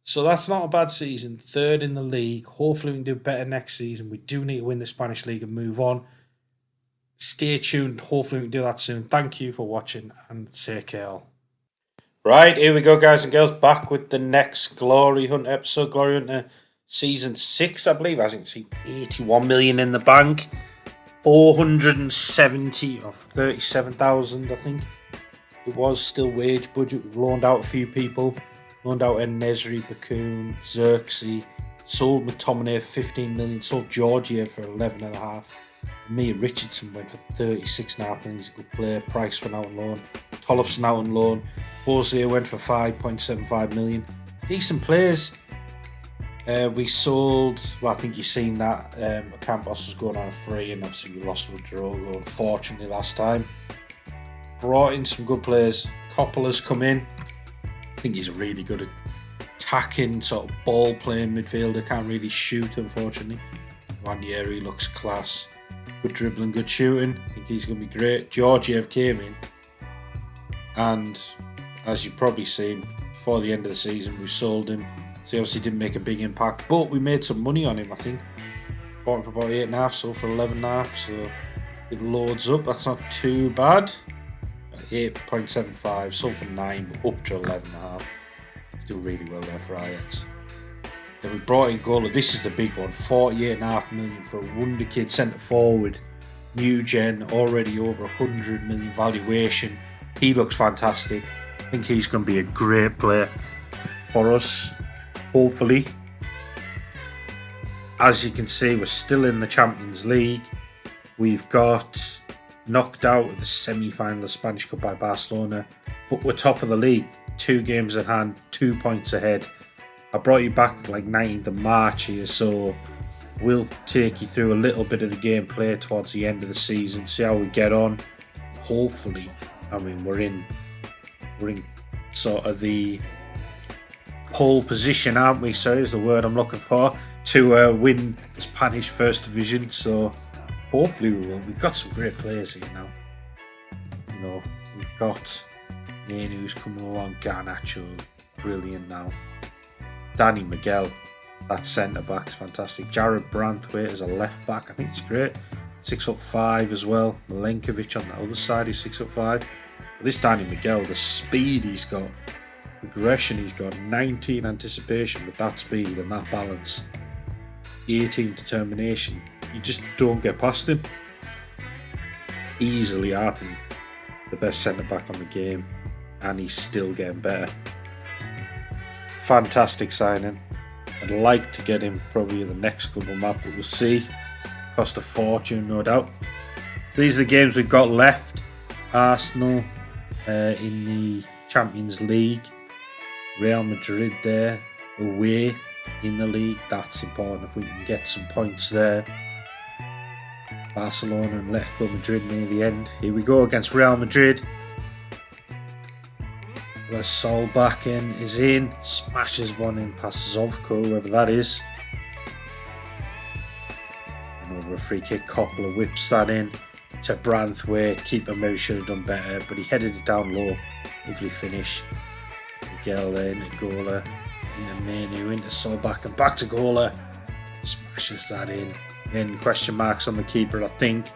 So that's not a bad season. 3rd in the league. Hopefully we can do better next season. We do need to win the Spanish League and move on. Stay tuned. Hopefully we can do that soon. Thank you for watching and take care all. Right, here we go, guys and girls. Back with the next Glory Hunter episode. Glory Hunter Season 6, I believe. As you can see, 81 million in the bank. 470 of 37,000, I think. It was still wage budget. We've loaned out a few people. Loaned out En-Nesyri, Bakun, Xerxes. Sold McTominay for 15 million. Sold Georgia for 11.5. Mia Richardson went for 36.5 million. He's a good player. Price went out on loan. Tollefson out on loan. Jose went for 5.75 million. Decent players. We sold, well, I think you've seen that. Campos was going on a free, and obviously we lost Rodrigo, unfortunately, last time. Brought in some good players. Coppola's come in. I think he's a really good attacking, sort of ball playing midfielder. Can't really shoot, unfortunately. Ranieri looks class. Good dribbling, good shooting. I think he's going to be great. Georgiev came in, and as you've probably seen, before the end of the season, we sold him. So he obviously didn't make a big impact, but we made some money on him, I think. Bought him for about 8.5, sold for 11.5, so it loads up. That's not too bad. 8.75, sold for 9, but up to 11.5. Still really well there for Ajax. Then we brought in Gola. This is the big one. 48.5 million for a wonder kid centre forward. New gen, already over 100 million valuation. He looks fantastic. I think he's going to be a great player for us, hopefully. As you can see, we're still in the Champions League. We've got knocked out of the semi-final of Spanish Cup by Barcelona, but we're top of the league. 2 games in hand, 2 points ahead. I brought you back like 9th of March here, so we'll take you through a little bit of the gameplay towards the end of the season, see how we get on. Hopefully, I mean, we're in sort of the pole position, aren't we? So is the word I'm looking for, to win the Spanish First Division. So hopefully we will. We've got some great players here now. You know, we've got Nenu's coming along, Garnacho, brilliant now. Danny Miguel, that centre back is fantastic. Jared Branthwaite as a left back, I think he's great. 6'5" as well. Milenkovic on the other side is 6'5". But this Danny Miguel, the speed he's got, progression he's got, 19 anticipation with that speed and that balance, 18 determination. You just don't get past him. Easily, I think, the best centre back on the game, and he's still getting better. Fantastic signing. I'd like to get him probably in the next club on that, but we'll see. Cost a fortune, no doubt. These are the games we've got left. Arsenal in the Champions League. Real Madrid there, away in the league. That's important if we can get some points there. Barcelona and Atletico Madrid near the end. Here we go against Real Madrid. Where Solbakken is in, smashes one in past Zovko, whoever that is. And over a free kick, Coppola whips that in to Branthwaite. Keeper maybe should have done better, but he headed it down low. Lovely finish. Miguel then, Gola, into Menu, into Solbakken, back to Gola. Smashes that in. Then question marks on the keeper, I think.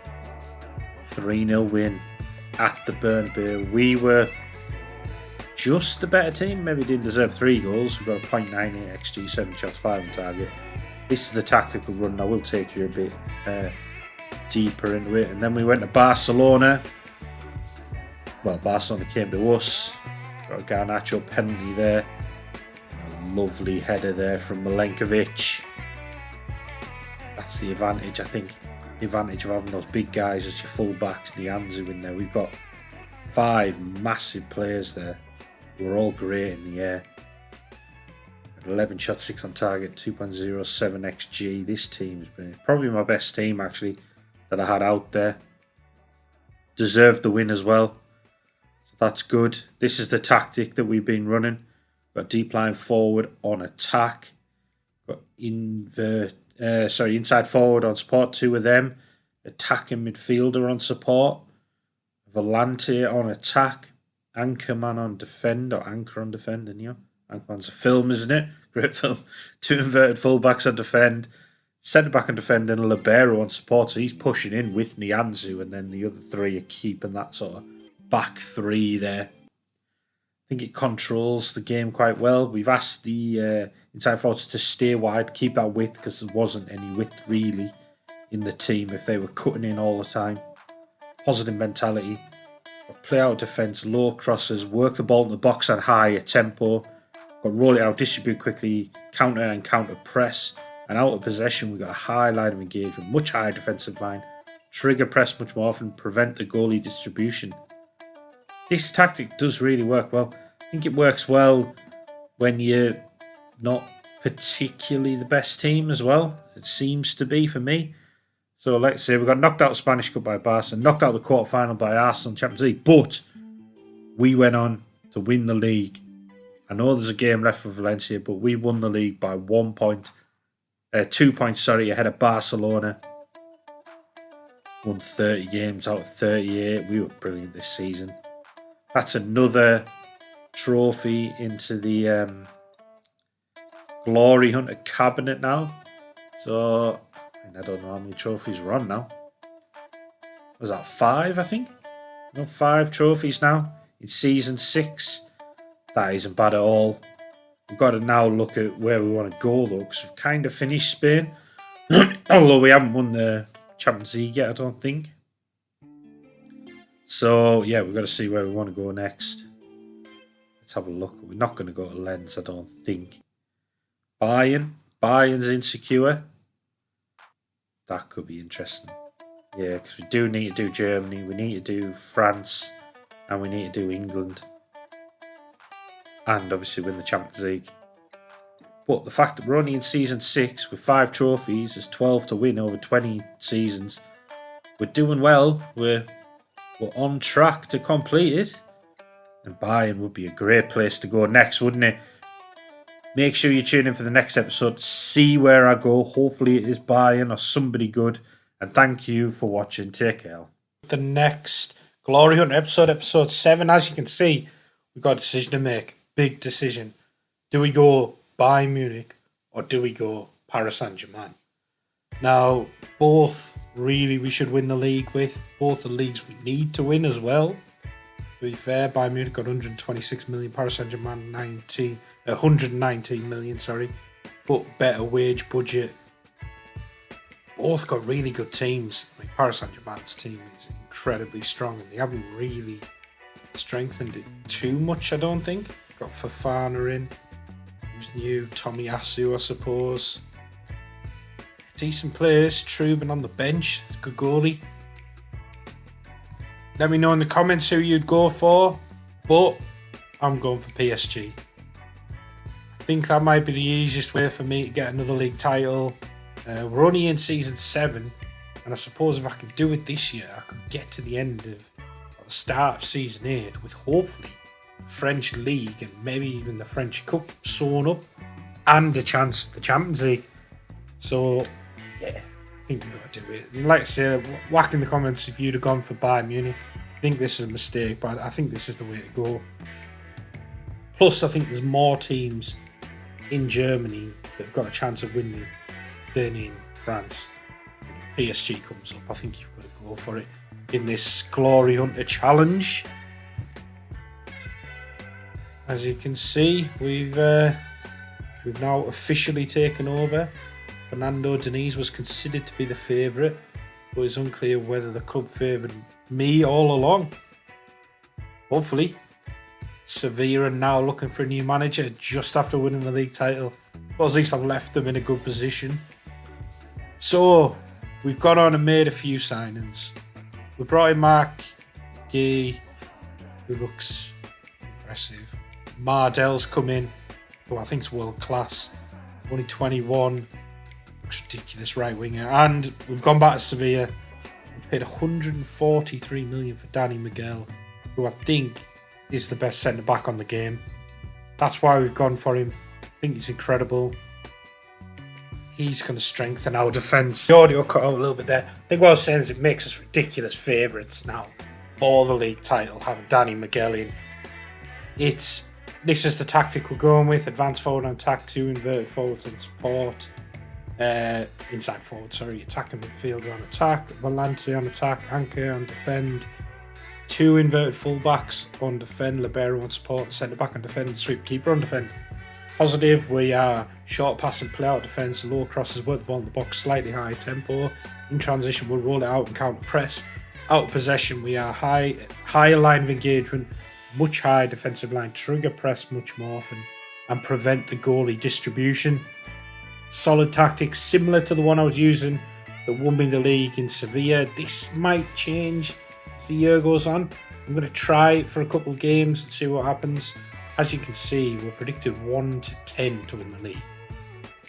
3-0 win at the Bernabeu. We were just the better team. Maybe didn't deserve 3 goals. We've got a .98 XG, 7 shots, 5 on target. This is the tactical run. I will take you a bit deeper into it. And then we went to Barcelona. Well, Barcelona came to us. Got a Garnacho penalty there. A lovely header there from Milenkovic. That's the advantage, I think. The advantage of having those big guys as your full-backs, Nianzou in there. We've got 5 massive players there. We're all great in the air. 11 shots, 6 on target, 2.07 XG. This team's been probably my best team, actually, that I had out there. Deserved the win as well. So that's good. This is the tactic that we've been running. Got deep line forward on attack. Got inside forward on support, 2 of them. Attacking midfielder on support. Volante on attack. Anchorman on defend, or Anchor on defend, and Anchorman's a film, isn't it? Great film. 2 inverted fullbacks on defend. Centre back on defend and a libero on support, so he's pushing in with Nianzou, and then the other 3 are keeping that sort of back 3 there. I think it controls the game quite well. We've asked the inside forwards to stay wide, keep that width, because there wasn't any width really in the team if they were cutting in all the time. Positive mentality. Play out defence, low crosses, work the ball in the box at higher tempo. Got roll it out, distribute quickly, counter and counter press. And out of possession, we've got a high line of engagement, much higher defensive line. Trigger press much more often, prevent the goalie distribution. This tactic does really work well. think it works well when you're not particularly the best team as well. It seems to be for me. So let's say we got knocked out of Spanish Cup by Barca, knocked out of the quarter-final by Arsenal in Champions League, but we went on to win the league. I know there's a game left for Valencia, but we won the league by 2 points, ahead of Barcelona. Won 30 games out of 38. We were brilliant this season. That's another trophy into the Glory Hunter cabinet now. So, I don't know how many trophies we're on now. Was that 5, I think? No, 5 trophies now in season 6. That isn't bad at all. We've got to now look at where we want to go, though, because we've kind of finished Spain. Although we haven't won the Champions League yet, I don't think. So, yeah, we've got to see where we want to go next. Let's have a look. We're not going to go to Lens, I don't think. Bayern's insecure. That could be interesting. Yeah, because we do need to do Germany, we need to do France, and we need to do England. And obviously win the Champions League. But the fact that we're only in season 6 with 5 trophies, there's 12 to win over 20 seasons. We're doing well. We're on track to complete it. And Bayern would be a great place to go next, wouldn't it? Make sure you tune in for the next episode to see where I go. Hopefully it is Bayern or somebody good. And thank you for watching. Take care. The next Glory Hunter episode 7. As you can see, we've got a decision to make. Big decision. Do we go Bayern Munich or do we go Paris Saint-Germain? Now, both really we should win the league with. Both the leagues we need to win as well. To be fair, Bayern Munich got 126 million, Paris Saint-Germain 119 million, but better wage budget. Both got really good teams. Like Paris Saint-Germain's team is incredibly strong and they haven't really strengthened it too much, I don't think. Got Fofana in, who's new, Tomiyasu, I suppose. Decent players, Truben on the bench, good goalie. Let me know in the comments who you'd go for, but I'm going for PSG. I think that might be the easiest way for me to get another league title. We're only in season 7, and I suppose if I could do it this year, I could get to the end of the start of season 8 with hopefully French League and maybe even the French Cup sewn up and a chance at the Champions League. So, yeah, I think we've got to do it. And like I say, whack in the comments if you'd have gone for Bayern Munich. I think this is a mistake, but I think this is the way to go. Plus, I think there's more teams in Germany that have got a chance of winning than in France. PSG comes up, I think you've got to go for it in this Glory Hunter challenge. As you can see, we've now officially taken over. Fernando Diniz was considered to be the favourite, but it's unclear whether the club favoured me all along. Hopefully, Sevilla are now looking for a new manager just after winning the league title. Well, at least I've left them in a good position. So, we've gone on and made a few signings. We brought in Mark Gay, who looks impressive. Mardell's come in, who I think is world class. Only 21. Looks ridiculous, right winger. And we've gone back to Sevilla. We paid 143 million for Danny Miguel, who I think is the best centre back on the game. That's why we've gone for him. I think he's incredible. He's going to strengthen our defence. The audio cut out a little bit there. I think what I was saying is it makes us ridiculous favourites now for the league title, having Danny Miguel in. This is the tactic we're going with. Advance forward on attack, 2 inverted forwards on support. Inside forward, attacking midfielder on attack, Volante on attack, Anchor on defend, 2 inverted fullbacks on defend, Libero on support, centre back on defend, sweep keeper on defend. Positive, we are short pass and play out defence, low crosses, work the ball in the box, slightly higher tempo. In transition, we'll roll it out and counter press. Out of possession, we are higher line of engagement, much higher defensive line, trigger press much more often, and prevent the goalie distribution. Solid tactics, similar to the one I was using that won me the league in Sevilla. This might change as the year goes on. I'm going to try it for a couple of games and see what happens. as you can see, we're predicted 1 to 10 to win the league.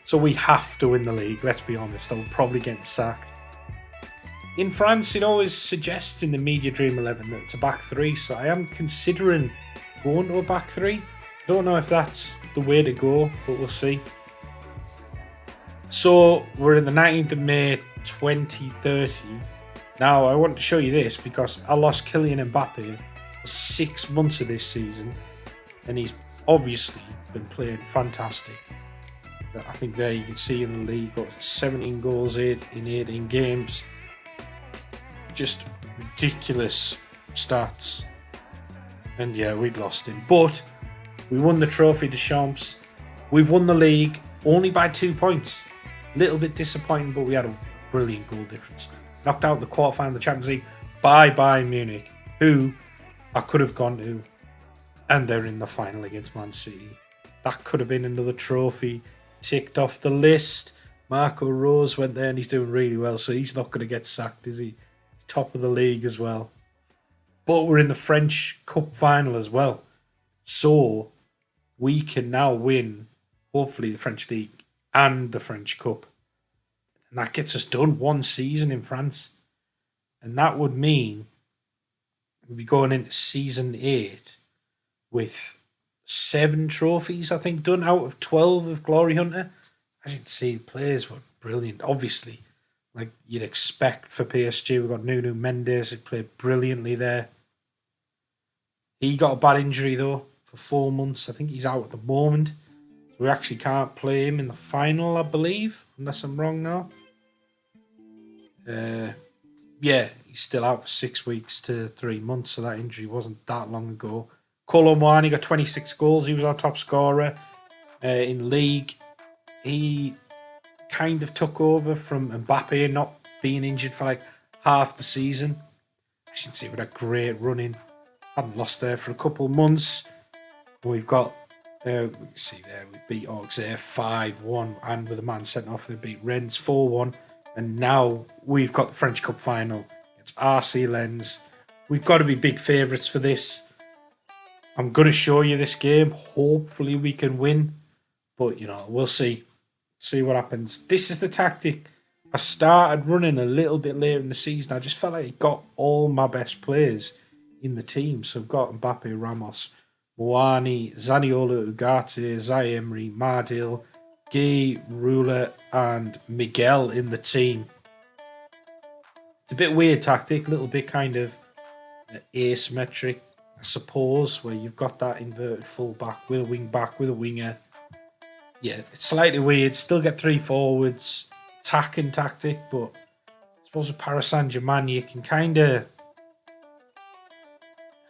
So we have to win the league, let's be honest. I'll probably get sacked. In France, it always suggests in the Media Dream 11 that it's a back three, so I am considering going to a back three. I don't know if that's the way to go, but we'll see. So we're in the 19th of May 2030. Now I want to show you this because I lost Kylian Mbappe for 6 months of this season, and he's obviously been playing fantastic. I think there you can see in the league, got 17 goals in 18 games. Just ridiculous stats. And yeah, we'd lost him. But we won the Trophy de Champs. We've won the league only by 2 points. Little bit disappointing, but we had a brilliant goal difference. Knocked out the quarterfinal of the Champions League by Bayern Munich, who I could have gone to, and they're in the final against Man City. That could have been another trophy ticked off the list. Marco Rose went there and he's doing really well, so he's not going to get sacked, is he? Top of the league as well. But we're in the French Cup final as well, so we can now win, hopefully, the French League and the French Cup. And that gets us done 1 season in France. And that would mean we'll be going into season 8 with 7 trophies, I think, done out of 12 of Glory Hunter. As you can see, the players were brilliant, obviously. Like you'd expect for PSG. We've got Nuno Mendes, who played brilliantly there. He got a bad injury, though, for 4 months. I think he's out at the moment. So we actually can't play him in the final, I believe, unless I'm wrong now. Yeah, he's still out for 6 weeks to 3 months, so that injury wasn't that long ago. Kolo Muani got 26 goals. He was our top scorer in league. He kind of took over from Mbappe, not being injured for like half the season. As you can see, with a great running. Hadn't lost there for a couple of months. We've got, we can see there, we beat Auxerre 5-1, and with a man sent off, they beat Rennes 4-1. And now we've got the French Cup final. It's RC Lens. We've got to be big favourites for this. I'm going to show you this game. Hopefully we can win. But, you know, we'll see. See what happens. This is the tactic. I started running a little bit later in the season. I just felt like I got all my best players in the team. So I've got Mbappe, Ramos, Moani, Zaniolo, Ugarte, Zaire Emery, Mardil, Guy, Ruler, and Miguel in the team. It's a bit weird tactic, a little bit kind of asymmetric, I suppose, where you've got that inverted full back with a wing back with a winger. Yeah, it's slightly weird. Still get 3 forwards, attacking tactic, but I suppose with Paris Saint-Germain you can kind of...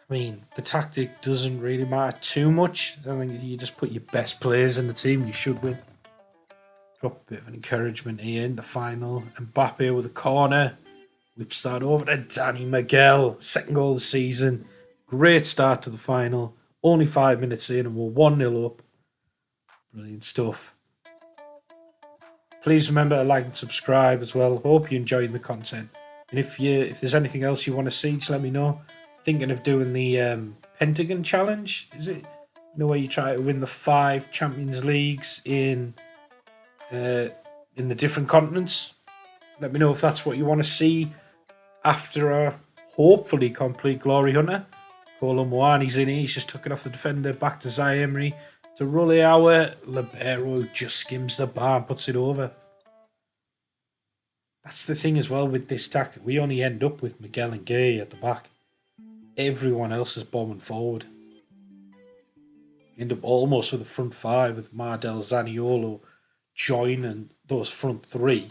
I mean, the tactic doesn't really matter too much. I think if you just put your best players in the team, you should win. Drop a bit of an encouragement here in the final. Mbappe with a corner. Whips that over to Danny Miguel. 2nd goal of the season. Great start to the final. Only 5 minutes in and we're 1-0 up. Brilliant stuff. Please remember to like and subscribe as well. Hope you're enjoying the content. And if there's anything else you want to see, just let me know. Thinking of doing the Pentagon Challenge. Is it? You know, where you try to win the 5 Champions Leagues in the different continents. Let me know if that's what you want to see after a hopefully complete Glory Hunter. Kolo Muani's in it. He's just took it off the defender. Back to Zaire Emery. To Rulli Hour. Libero just skims the bar and puts it over. That's the thing as well with this tactic. We only end up with Miguel and Gay at the back. Everyone else is bombing forward. End up almost with a front 5 with Mardel, Zaniolo joining those front 3.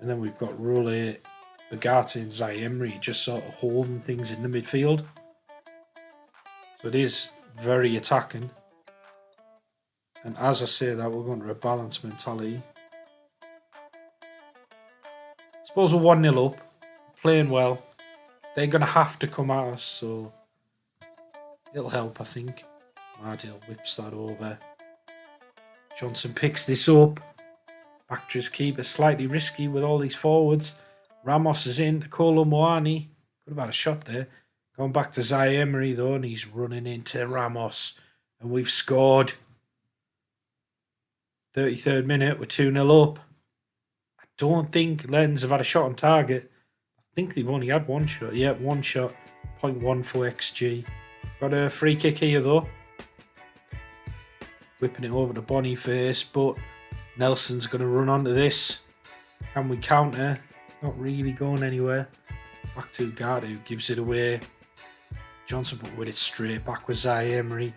And then we've got Rulli, Ugarte and Zaire Emery just sort of holding things in the midfield. So it is very attacking. And as I say that, we're going to a balanced mentality. I suppose we're 1-0 up, playing well. They're going to have to come at us, so it'll help, I think. Mardil whips that over. Johnson picks this up. Back to his keeper, slightly risky with all these forwards. Ramos is in to Kolo Muani. Could have had a shot there. Going back to Zaire Emery though, and he's running into Ramos. And we've scored. 33rd minute, we're 2-0 up. I don't think Lens have had a shot on target. I think they've only had one shot. Yeah, one shot. 0.1 for XG. Got a free kick here though. Whipping it over to Boniface, but Nelson's going to run onto this. Can we counter? Not really going anywhere. Back to Ugarte, who gives it away. Johnson put with it straight back with Zaire Emery.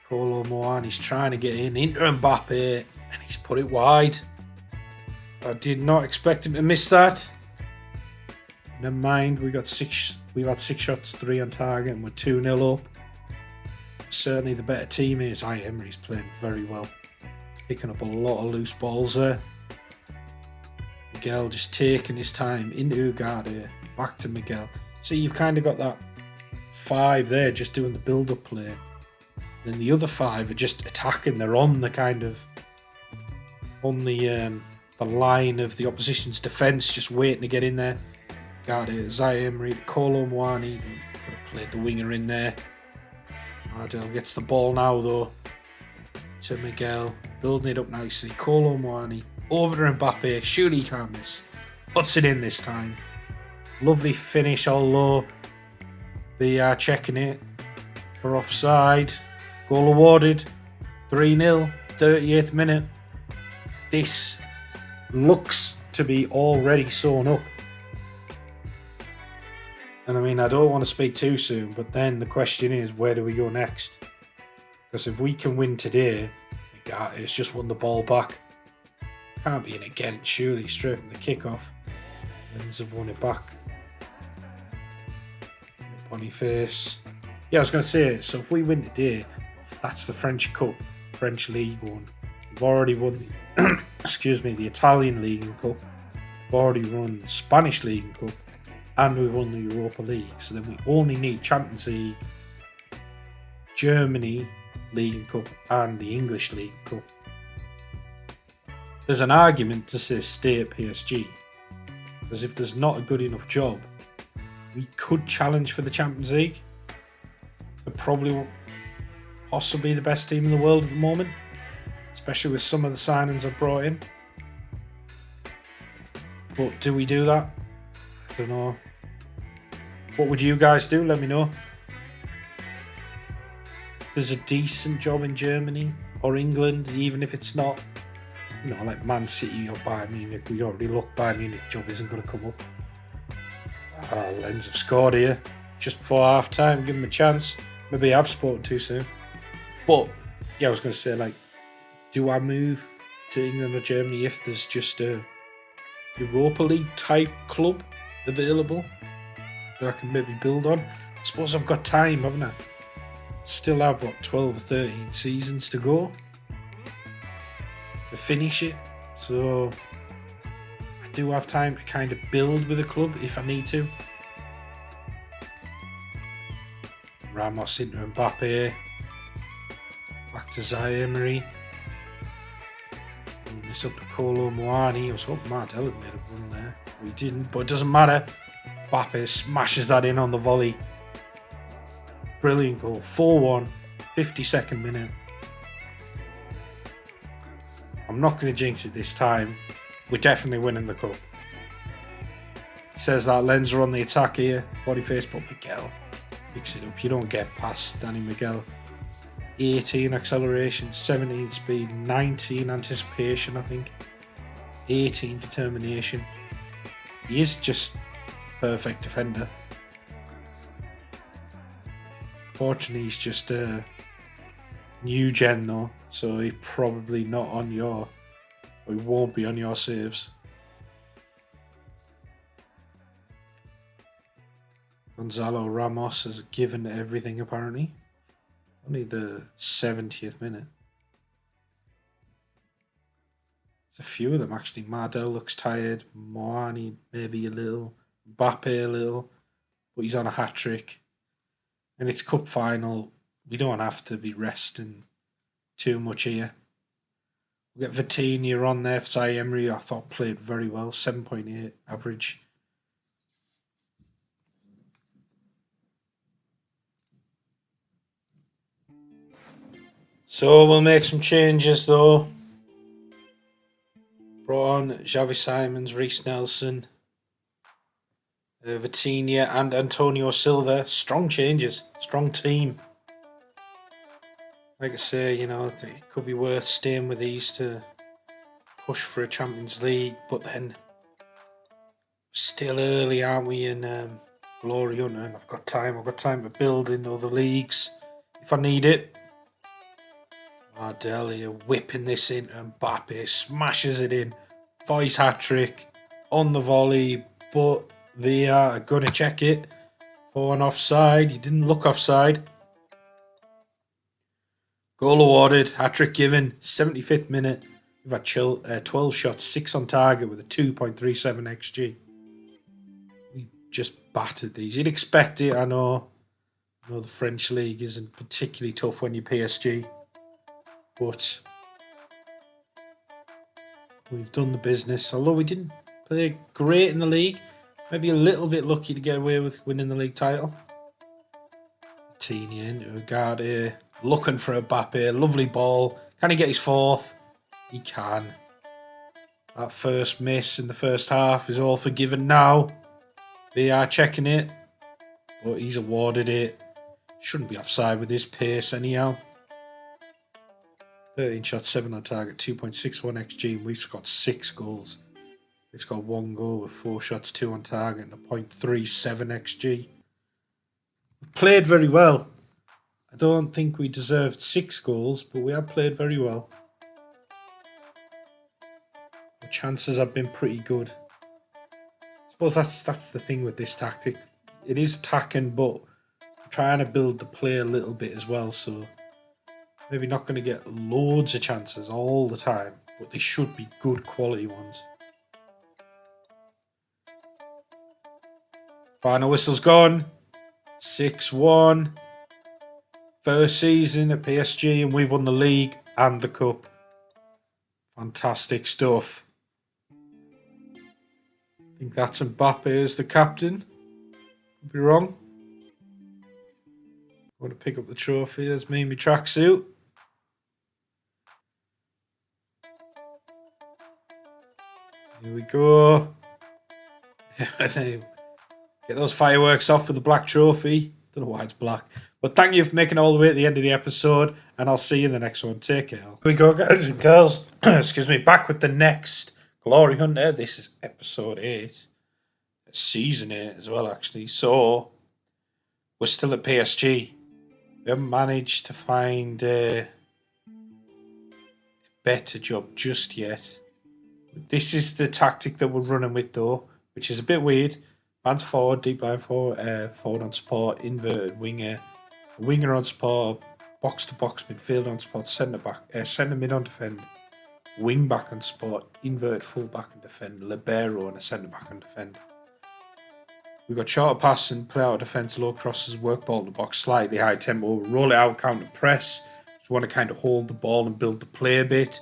Kolo Muani's trying to get into Mbappe, and he's put it wide. I did not expect him to miss that. Never mind, we've had 6 shots, 3 on target, and we're 2-0 up. Certainly the better team is. Zaire Emery's playing very well. Picking up a lot of loose balls there. Miguel just taking his time into Ugarte, back to Miguel. See, you've kind of got that 5 there just doing the build-up play. Then the other 5 are just attacking. They're on the the line of the opposition's defence, just waiting to get in there. Ugarte, Zaire Emery, Kolo Muani. Could have played the winger in there. Ardell gets the ball now though. To Miguel, building it up nicely. Kolo Muani over to Mbappe. Surely he can't miss. Puts it in this time. Lovely finish, although VR checking it for offside. Goal awarded. 3-0. 38th minute. This looks to be already sewn up. And I mean, I don't want to speak too soon, but then the question is, where do we go next? Because if we can win today, it's just won the ball back. Can't be in again, surely, straight from the kickoff. Lens have won it back. Boniface. Yeah, I was going to say, so if we win today, that's the French Cup, French League one. We've already won the, the Italian League and Cup. We've already won the Spanish League and Cup. And we've won the Europa League. So then we only need Champions League, Germany League and Cup, and the English League and Cup. There's an argument to say stay at PSG. Because if there's not a good enough job, we could challenge for the Champions League. We're probably possibly the best team in the world at the moment. Especially with some of the signings I've brought in. But do we do that? I don't know. What would you guys do? Let me know. If there's a decent job in Germany or England, even if it's not, like Man City or Bayern Munich, we already look, Bayern Munich job isn't going to come up. Lens have scored here just before half time. Give them a chance. Maybe I've spoken too soon. But, yeah, I was going to say, do I move to England or Germany if there's just a Europa League type club available that I can maybe build on? I suppose I've got time, haven't I? Still have 12 or 13 seasons to go to finish it, so I do have time to kind of build with a club if I need to. Ramos into Mbappe, back to Zaire Emery. This up to Kolo Muani. I was hoping Martel had made a run there. We didn't, but it doesn't matter. Mbappe smashes that in on the volley. Brilliant goal. 4-1, 52nd minute. I'm not going to jinx it this time. We're definitely winning the cup. It says that Lens are on the attack here. Boniface, but Miguel picks it up. You don't get past Danny Miguel. 18 acceleration, 17 speed, 19 anticipation, I think. 18 determination. He is just perfect defender. Fortunately, he's just a new gen though, so he's probably not on your, or he won't be on your saves. Gonzalo Ramos has given everything apparently. Only the 70th minute. There's a few of them actually. Mardell looks tired. Moani maybe a little. Mbappe a little. But he's on a hat-trick. And it's cup final. We don't have to be resting too much here. We get Vitinha on there for Zaire Emery. I thought played very well. 7.8 average. So we'll make some changes though. Brought on Xavi Simons, Reece Nelson, Vitinha and Antonio Silva. Strong changes, strong team. Like I say, you know, it could be worth staying with these to push for a Champions League, but then still early, aren't we, in Glory Hunter, and I've got time to build in other leagues if I need it. Mardelli whipping this into Mbappe, smashes it in, voice hat-trick on the volley, but VAR are going to check it for an offside. He didn't look offside. Goal awarded, hat-trick given, 75th minute. We've had 12 shots, 6 on target with a 2.37 XG. We just battered these. You'd expect it, I know. I know the French league isn't particularly tough when you're PSG. But we've done the business. Although we didn't play great in the league. Maybe a little bit lucky to get away with winning the league title. Vitinha into Ugarte. Looking for Mbappe. Lovely ball. Can he get his fourth? He can. That first miss in the first half is all forgiven now. They are checking it. But he's awarded it. Shouldn't be offside with his pace anyhow. 13 shots, 7 on target, 2.61 XG, and we've got 6 goals. We've got 1 goal with 4 shots, 2 on target, and a 0.37 XG. We played very well. I don't think we deserved 6 goals, but we have played very well. Our chances have been pretty good. I suppose that's the thing with this tactic. It is attacking, but we're trying to build the play a little bit as well, so maybe not going to get loads of chances all the time, but they should be good quality ones. Final whistle's gone. 6-1. First season at PSG, and we've won the league and the cup. Fantastic stuff. I think that's Mbappe as the captain. Could be wrong. Want to pick up the trophy. There's me in my tracksuit. Here we go. Get those fireworks off with the black trophy. Don't know why it's black. But thank you for making it all the way at the end of the episode, and I'll see you in the next one. Take care. Here we go, guys and girls. Excuse me. Back with the next Glory Hunter. This is episode 8. It's season 8 as well, actually. So, we're still at PSG. We haven't managed to find a better job just yet. This is the tactic that we're running with, though, which is a bit weird. Man's forward, deep line forward, forward on support, inverted winger on support, box to box midfield on support, centre mid on defend, wing back on support, inverted full back and defend, libero and a centre back on defend. We've got shorter pass and play out of defence, low crosses, work ball in the box, slightly high tempo, roll it out, counter press. Just want to kind of hold the ball and build the play a bit.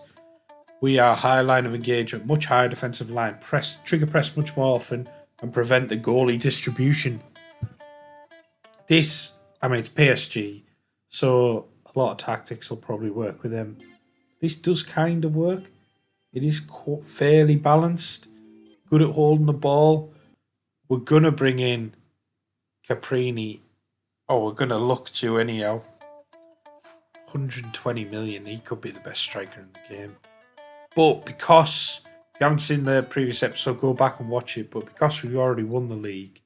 We are high line of engagement, much higher defensive line, trigger press much more often, and prevent the goalie distribution. It's PSG, so a lot of tactics will probably work with them. This does kind of work. It is fairly balanced, good at holding the ball. We're going to bring in Caprini. Oh, we're going to look to anyhow. 120 million, he could be the best striker in the game. But because if you haven't seen the previous episode, go back and watch it. But because we've already won the league,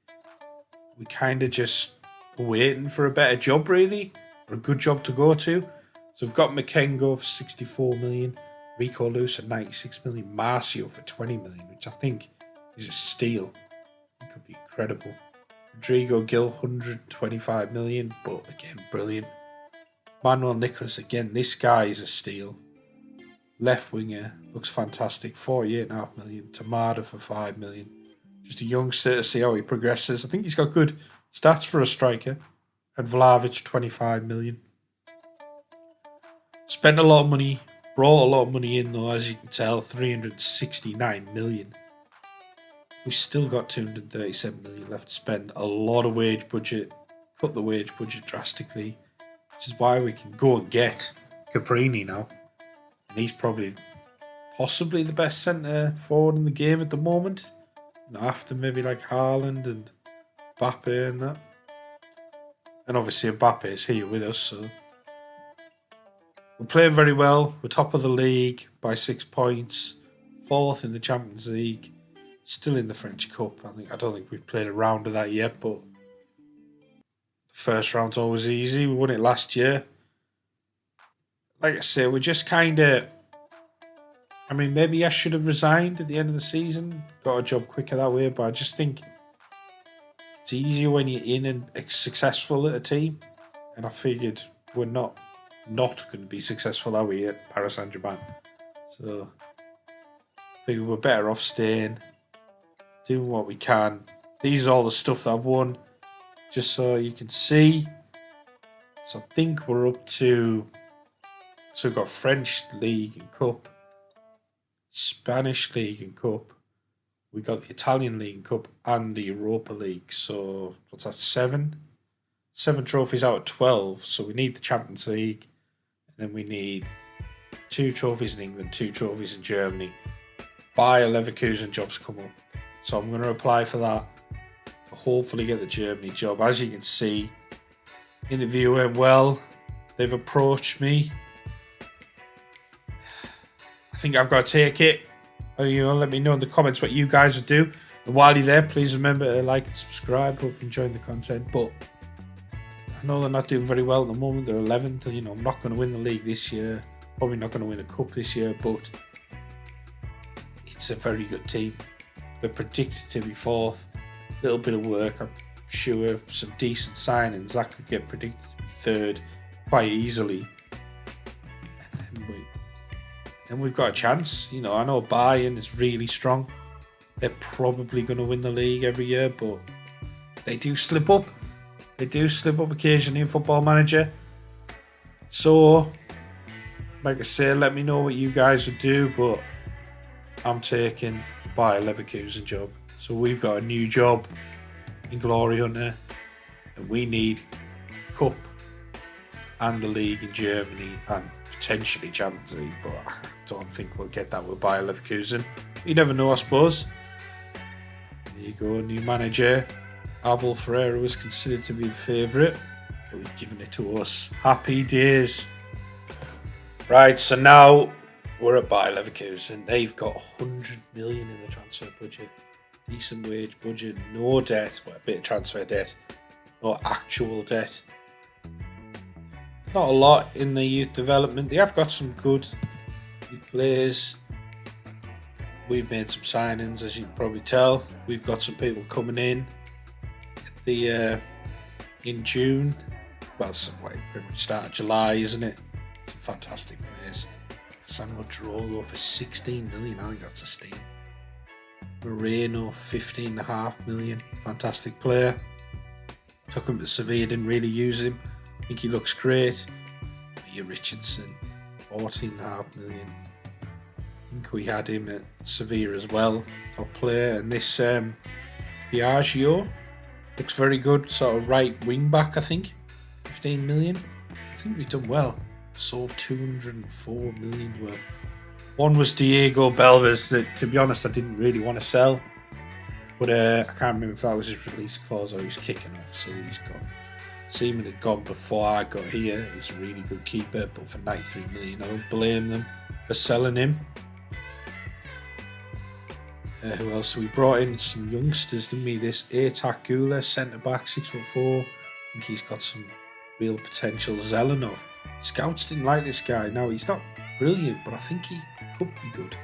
we kind of just waiting for a better job, really, or a good job to go to. So we've got Makengo for 64 million, Rico Lewis at 96 million, Marcio for 20 million, which I think is a steal. He could be incredible. Rodrigo Gil, 125 million, but again, brilliant. Manuel Nicholas, again, this guy is a steal. Left winger, looks fantastic, 48.5 million. Tamada for 5 million. Just a youngster to see how he progresses. I think he's got good stats for a striker. And Vlahovic, 25 million. Spent a lot of money, brought a lot of money in though, as you can tell, 369 million. We still got 237 million left to spend. A lot of wage budget. Cut the wage budget drastically, which is why we can go and get Caprini now. And he's possibly the best centre forward in the game at the moment. After maybe like Haaland and Mbappe and that. And obviously Mbappe is here with us, so we're playing very well. We're top of the league by 6 points, 4th in the Champions League, still in the French Cup. I don't think we've played a round of that yet, but the first round's always easy. We won it last year. Like I say, we're just kind of... maybe I should have resigned at the end of the season, got a job quicker that way, but I just think it's easier when you're in and successful at a team. And I figured we're not going to be successful that way at Paris Saint-Germain. So I figured we're better off staying, doing what we can. These are all the stuff that I've won, just so you can see. So I think we're up to... So we've got French League and Cup, Spanish League and Cup. We got the Italian League and Cup and the Europa League. So what's that? 7 trophies out of 12. So we need the Champions League, and then we need 2 trophies in England, 2 trophies in Germany. Bayer Leverkusen jobs come up, so I'm going to apply for that. Hopefully get the Germany job. As you can see, interview went well. They've approached me. I think I've got to take it. Let me know in the comments what you guys would do. And while you're there, please remember to like and subscribe. Hope you're enjoying the content. But I know they're not doing very well at the moment. They're 11th. I'm not going to win the league this year. Probably not going to win a cup this year. But it's a very good team. They're predicted to be 4th. A little bit of work. I'm sure some decent signings. That could get predicted to be 3rd quite easily. And we've got a chance. I know Bayern is really strong. They're probably going to win the league every year, but they do slip up. They do slip up occasionally in Football Manager. So, like I say, let me know what you guys would do, but I'm taking the Bayer Leverkusen job. So we've got a new job in Glory Hunter, and we need Cup and the league in Germany and potentially Champions League, but I don't think we'll get that with Bayer Leverkusen. You never know, I suppose. There you go, new manager. Abel Ferreira was considered to be the favourite, but they've given it to us. Happy days. Right, so now we're at Bayer Leverkusen. They've got 100 million in the transfer budget. Decent wage budget, no debt, a bit of transfer debt, no actual debt. Not a lot in the youth development. They have got some good youth players. We've made some signings, as you can probably tell. We've got some people coming in in June. Well, pretty much start of July, isn't it? Some fantastic players. Samuel Drogo for 16 million. I think that's a steal. Moreno, 15.5 million. Fantastic player. Took him to Sevilla, didn't really use him. I think he looks great. Mia Richardson, 14.5 million. I think we had him at Sevilla as well, top player. And this Biagio looks very good, sort of right wing back, I think. 15 million. I think we've done well. Sold 204 million worth. One was Diego Belvez that, to be honest, I didn't really want to sell. But I can't remember if that was his release clause or he was kicking off, so he's gone. Seaman had gone before I got here. He was a really good keeper, but for 93 million, I don't blame them for selling him. Who else? We brought in some youngsters, didn't we? This Aitak Gula, centre back, 6'4". I think he's got some real potential. Zelenov. Scouts didn't like this guy. Now, he's not brilliant, but I think he could be good.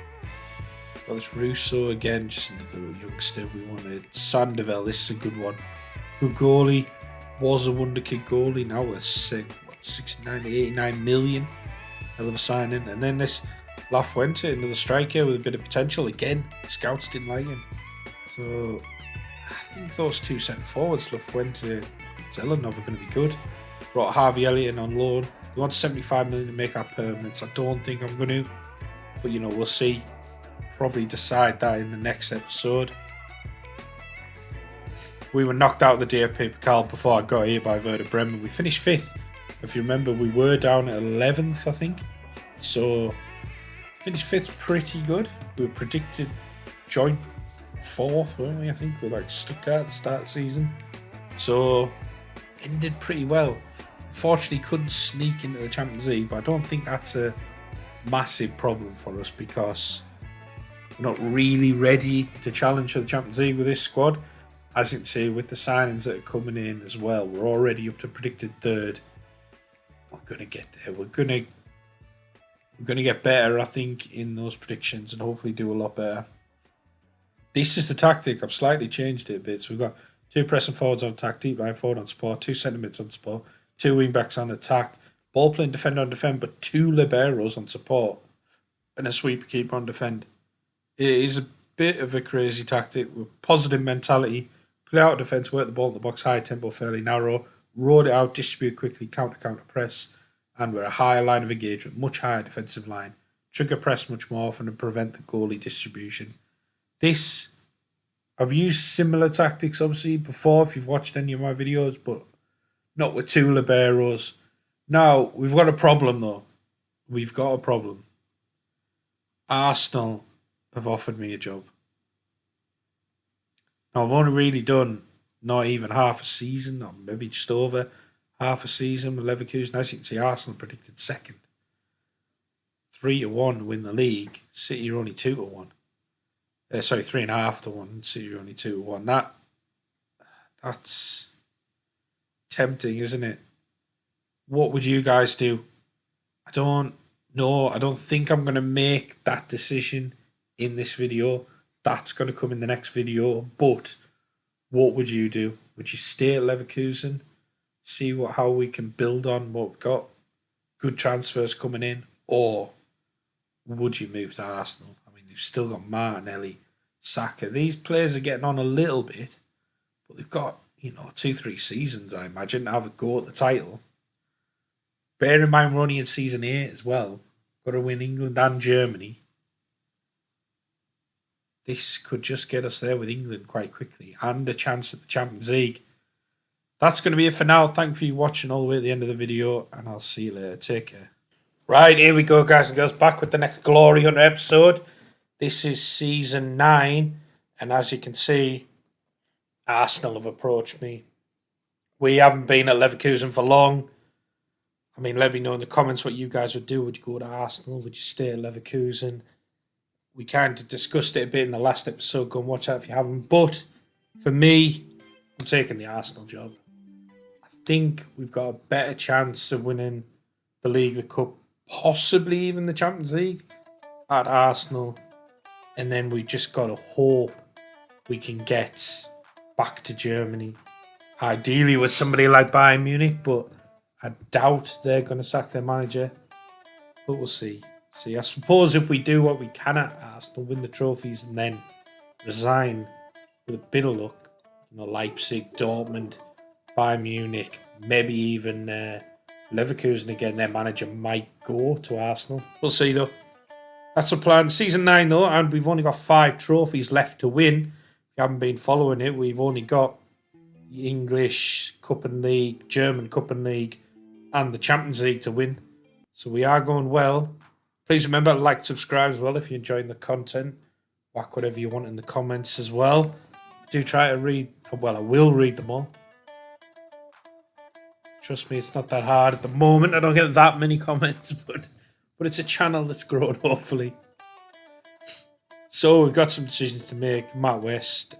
Well, it's Russo again, just another youngster we wanted. Sandoval, this is a good one. Good goalie. Was a wonder kid goalie. Now we're 69 to 89 million. Hell of a signing. And then this Lafuente, another striker with a bit of potential. Again, scouts didn't like him. So I think those two centre forwards, Lafuente and Zelenov, are going to be good. Brought Harvey Elliott on loan. We want 75 million to make that permanent. So I don't think I'm going to. But we'll see. Probably decide that in the next episode. We were knocked out of the DFB Pokal before I got here by Werder Bremen. We finished 5th. If you remember, we were down at 11th, I think. So finished 5th, pretty good. We were predicted joint 4th, weren't we? I think we like Stuttgart at the start of the season. So ended pretty well. Fortunately, couldn't sneak into the Champions League, but I don't think that's a massive problem for us because we're not really ready to challenge for the Champions League with this squad. As you can see, with the signings that are coming in as well, we're already up to predicted 3rd. We're gonna get there. We're gonna get better, I think, in those predictions and hopefully do a lot better. This is the tactic. I've slightly changed it a bit. So we've got 2 pressing forwards on attack, deep line forward on support, 2 centre mids on support, 2 wing backs on attack, ball playing defender on defend, but 2 liberos on support, and a sweeper keeper on defend. It is a bit of a crazy tactic with positive mentality. Play out of defence, work the ball in the box, high tempo, fairly narrow, roll it out, distribute quickly, counter press, and we're a higher line of engagement, much higher defensive line. Trigger press much more often and prevent the goalie distribution. This, I've used similar tactics obviously before if you've watched any of my videos, but not with 2 liberos. Now, we've got a problem though. We've got a problem. Arsenal have offered me a job. Now, I've only really done not even half a season, or maybe just over half a season with Leverkusen. As you can see, Arsenal predicted 2nd. 3-1 to win the league. City are only 2-1. 3.5-1. City are only 2-1. That's tempting, isn't it? What would you guys do? I don't know. I don't think I'm going to make that decision in this video. That's going to come in the next video. But what would you do? Would you stay at Leverkusen? See how we can build on what we've got? Good transfers coming in? Or would you move to Arsenal? I mean, they've still got Martinelli, Saka. These players are getting on a little bit, but they've got, 2-3 seasons, I imagine, to have a go at the title. Bear in mind, we're only in season 8 as well. Got to win England and Germany. This could just get us there with England quite quickly and a chance at the Champions League. That's going to be it for now. Thank you for watching all the way at the end of the video, and I'll see you later. Take care. Right, here we go, guys and girls. Back with the next Glory Hunter episode. This is season 9, and as you can see, Arsenal have approached me. We haven't been at Leverkusen for long. I mean, let me know in the comments what you guys would do. Would you go to Arsenal? Would you stay at Leverkusen? We kind of discussed it a bit in the last episode. Go and watch that if you haven't. But for me, I'm taking the Arsenal job. I think we've got a better chance of winning the League, the Cup, possibly even the Champions League at Arsenal. And then we just got to hope we can get back to Germany. Ideally with somebody like Bayern Munich, but I doubt they're going to sack their manager. But we'll see. See, I suppose if we do what we can at Arsenal, win the trophies and then resign with a bit of luck, Leipzig, Dortmund, Bayern Munich, maybe even Leverkusen again, their manager might go to Arsenal. We'll see though. That's the plan. Season 9 though, and we've only got 5 trophies left to win. If you haven't been following it, we've only got the English Cup and League, German Cup and League, and the Champions League to win. So we are going well. Please remember to like, subscribe as well if you're enjoying the content. Whack whatever you want in the comments as well. Do try to read, well, I will read them all. Trust me, it's not that hard at the moment. I don't get that many comments, but it's a channel that's grown, hopefully. So we've got some decisions to make. Matt West,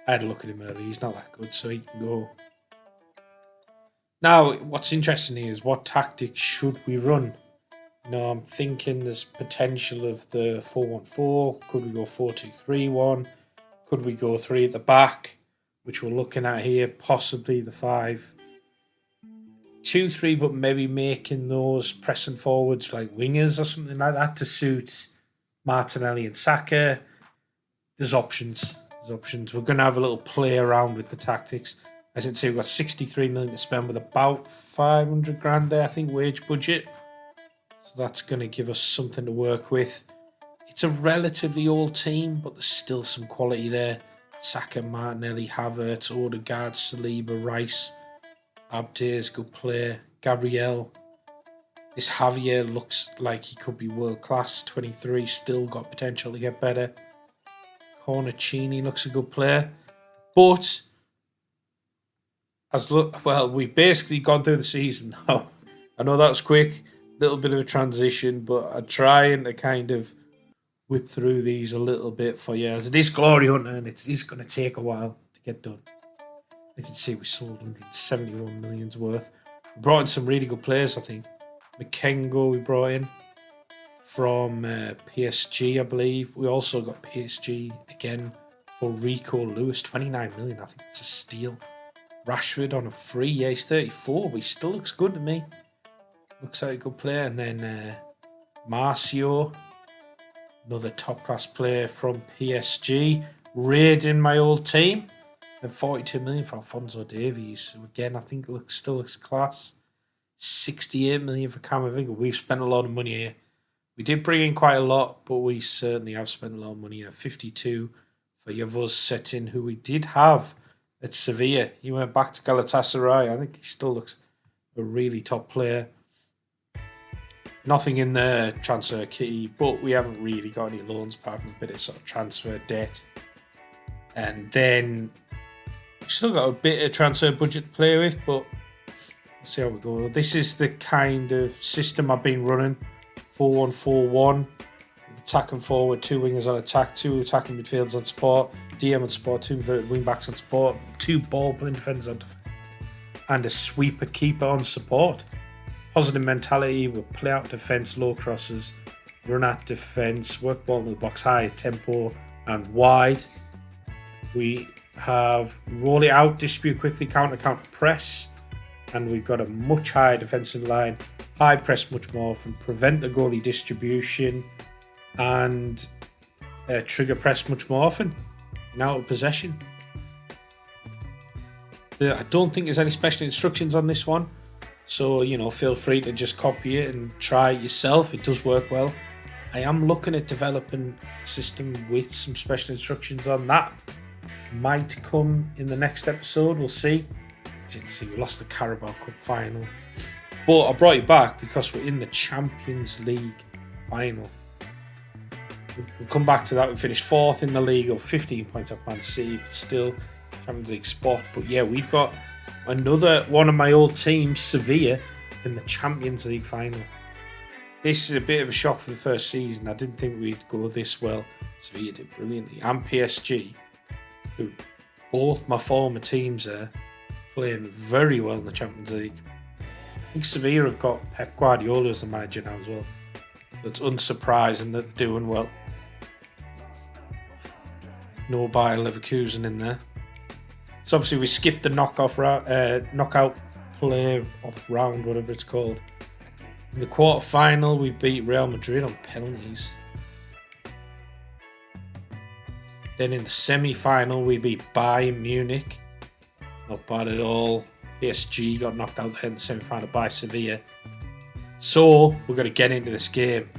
I had a look at him earlier. He's not that good, so he can go. Now, what's interesting here is what tactics should we run? I'm thinking there's potential of the 4-1-4. Could we go 4-2-3-1? Could we go 3 at the back, which we're looking at here? Possibly the 5-2-3, but maybe making those pressing forwards like wingers or something like that to suit Martinelli and Saka. There's options. We're going to have a little play around with the tactics. As you can see, we've got 63 million to spend with about 500 grand there, I think, wage budget. So that's going to give us something to work with. It's a relatively old team, but there's still some quality there. Saka, Martinelli, Havertz, Odegaard, Saliba, Rice. Abdi's good player. Gabriel. This Javier looks like he could be world class. 23, still got potential to get better. Cornacini looks a good player. But, we've basically gone through the season now. I know that was quick. Little bit of a transition, but I'm trying to kind of whip through these a little bit for you. As it is Glory Hunter, and it's going to take a while to get done. You can see we sold 171 million's worth. We brought in some really good players, I think. Makengo we brought in from PSG, I believe. We also got PSG again for Rico Lewis, 29 million. I think it's a steal. Rashford on a free. Yeah, he's 34, but he still looks good to me. Looks like a good player. And then Marcio, another top-class player from PSG. Raiding my old team. And 42 million for Alphonso Davies. Again, I think it still looks class. 68 million for Camavinga. We've spent a lot of money here. We did bring in quite a lot, but we certainly have spent a lot of money here. 52 for Yavuz Setin, who we did have at Sevilla. He went back to Galatasaray. I think he still looks a really top player. Nothing in the transfer kitty, but we haven't really got any loans apart from a bit of sort of transfer debt. And then we've still got a bit of transfer budget to play with, but we'll see how we go. This is the kind of system I've been running. 4-1-4-1. Attack and forward, 2 wingers on attack, 2 attacking midfielders on support, DM on support, 2 inverted wing backs on support, 2 ball-playing defenders on defense, and a sweeper keeper on support. Positive mentality will play out defence, low crosses, run at defence, work ball in the box high, tempo and wide. We have roll it out, distribute quickly, counter press, and we've got a much higher defensive line, high press much more often, prevent the goalie distribution, and trigger press much more often in out of possession. I don't think there's any special instructions on this one, so feel free to just copy it and try it yourself. It does work well. I am looking at developing a system with some special instructions on that. Might come in the next episode, we'll see. As you can see, we lost the Carabao Cup final, but I brought it back because we're in the Champions League final. We'll come back to that. We finished 4th in the league, or 15 points up Man City, but still Champions League spot. But yeah, we've got another one of my old teams, Sevilla, in the Champions League final. This is a bit of a shock for the first season. I didn't think we'd go this well. Sevilla did brilliantly. And PSG, who both my former teams are playing very well in the Champions League. I think Sevilla have got Pep Guardiola as the manager now as well. So it's unsurprising that they're doing well. No Bayer Leverkusen in there. So obviously we skipped the knockout play-off round, whatever it's called. In the quarter-final, we beat Real Madrid on penalties. Then in the semi-final, we beat Bayern Munich. Not bad at all. PSG got knocked out there in the semi-final by Sevilla. So we're going to get into this game.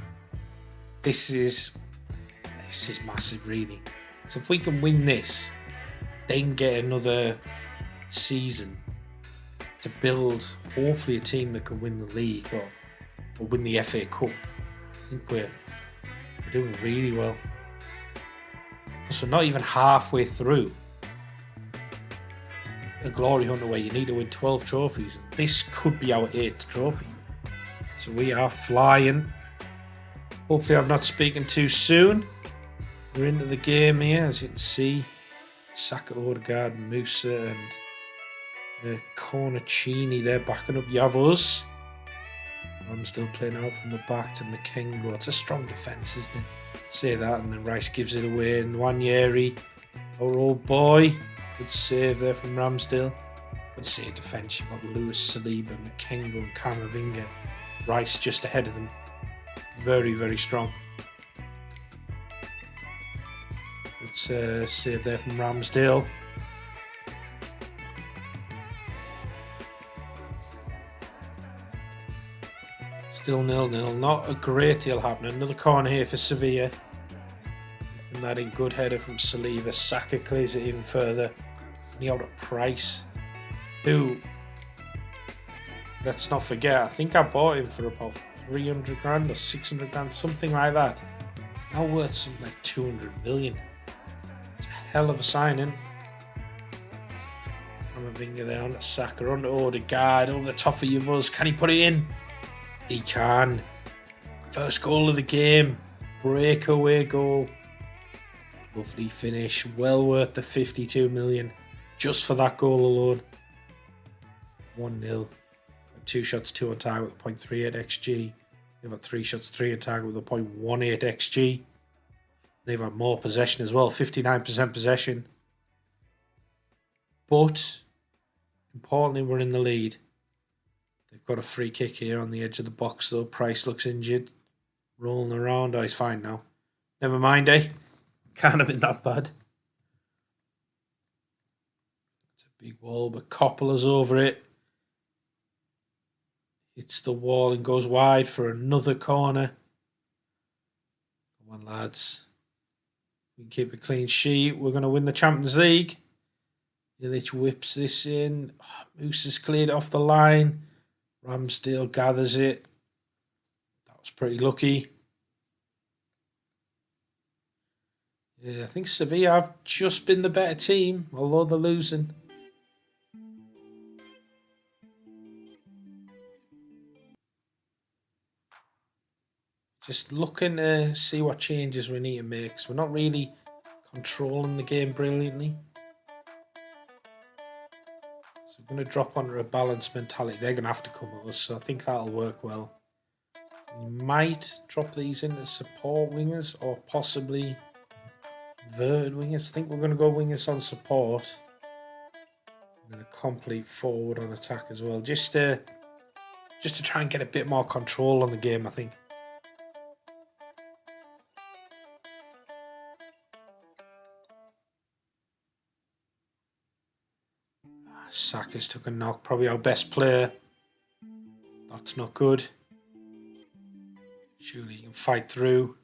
This is massive, really. So if we can win this, then get another season to build, hopefully, a team that can win the league or win the FA Cup, I think we're doing really well. So not even halfway through a Glory Hunter where you need to win 12 trophies. This could be our 8th trophy. So we are flying. Hopefully I'm not speaking too soon. We're into the game here, as you can see. Saka, Odegaard, Musa and Cornacini there backing up Yavuz. I'm still playing out from the back to Makengo. It's a strong defence, isn't it? Say that, and then Rice gives it away. And Nwaneri, our old boy. Good save there from Ramsdale. Good save defence. You've got Lewis, Saliba, Makengo and Camavinga. Rice just ahead of them. Very, very strong. Good save there from Ramsdale. Still 0-0. Not a great deal happening. Another corner here for Sevilla. And that in good header from Saliba. Saka clears it in further. And he out at Price, who let's not forget, I think I bought him for about 300 grand or 600 grand, something like that. Now worth something like 200 million. It's a hell of a signing. Camavinga there on the Saka, on the Odegaard, over the top of Yavuz. Can he put it in? He can. First goal of the game. Breakaway goal. Lovely finish. Well worth the 52 million just for that goal alone. 1-0. 2 shots, 2 on target with a 0.38 XG. They've got 3 shots, 3 on target with a 0.18 XG. They've had more possession as well. 59% possession. But importantly, we're in the lead. They've got a free kick here on the edge of the box though. Price looks injured. Rolling around. Oh, he's fine now. Never mind, eh? Can't have been that bad. It's a big wall, but Coppola's over it. Hits the wall and goes wide for another corner. Come on, lads. We can keep a clean sheet. We're going to win the Champions League. Illich whips this in. Moose is cleared off the line. Ramsdale gathers it. That was pretty lucky. Yeah, I think Sevilla have just been the better team, although they're losing. Just looking to see what changes we need to make, because we're not really controlling the game brilliantly. So we're going to drop onto a balanced mentality. They're going to have to come at us, so I think that'll work well. We might drop these into support wingers or possibly inverted wingers. I think we're going to go wingers on support. And then a complete forward on attack as well. Just to try and get a bit more control on the game, I think. Saka's took a knock, probably our best player. That's not good. Surely he can fight through.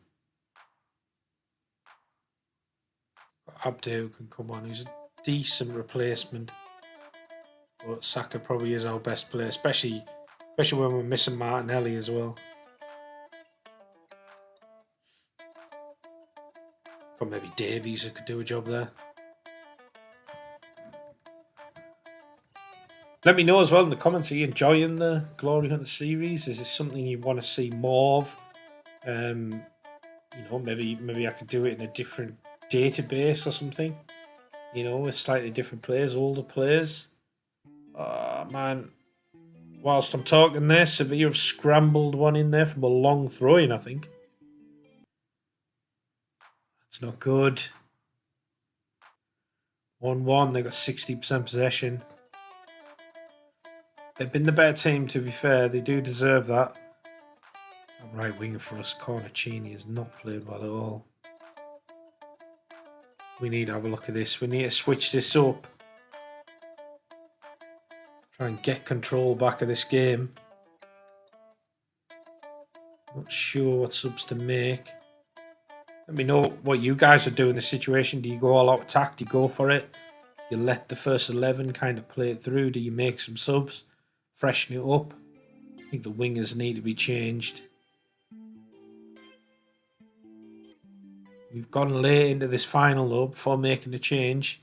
Abde who can come on, who's a decent replacement. But Saka probably is our best player, especially when we're missing Martinelli as well. Or maybe Davies who could do a job there. Let me know as well in the comments, are you enjoying the Glory Hunter series? Is this something you want to see more of? Maybe I could do it in a different database or something. With slightly different players, older players. Man. Whilst I'm talking there, Sevilla have scrambled one in there from a long throw-in, I think. That's not good. 1-1, they got 60% possession. They've been the better team, to be fair. They do deserve that. That right winger for us, Cornacini, is not played well at all. We need to have a look at this. We need to switch this up. Try and get control back of this game. Not sure what subs to make. Let me know what you guys are doing in this situation. Do you go all out attack? Do you go for it? Do you let the first 11 kind of play it through? Do you make some subs? Freshen it up? I think the wingers need to be changed. We've gone late into this final though before making the change.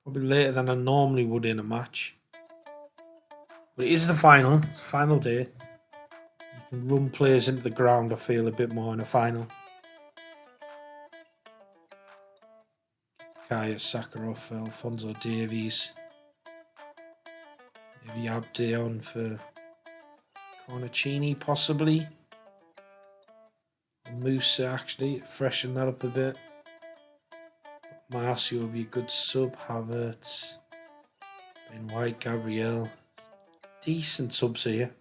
Probably later than I normally would in a match. But it is the final. It's the final day. You can run players into the ground, I feel, a bit more in a final. Kaya Sakharov, Alphonso Davies. Maybe Abde on for Cornacini, possibly. Musa, actually, freshen that up a bit. Marcio will be a good sub. Havertz, Ben White, Gabriel. Decent subs here.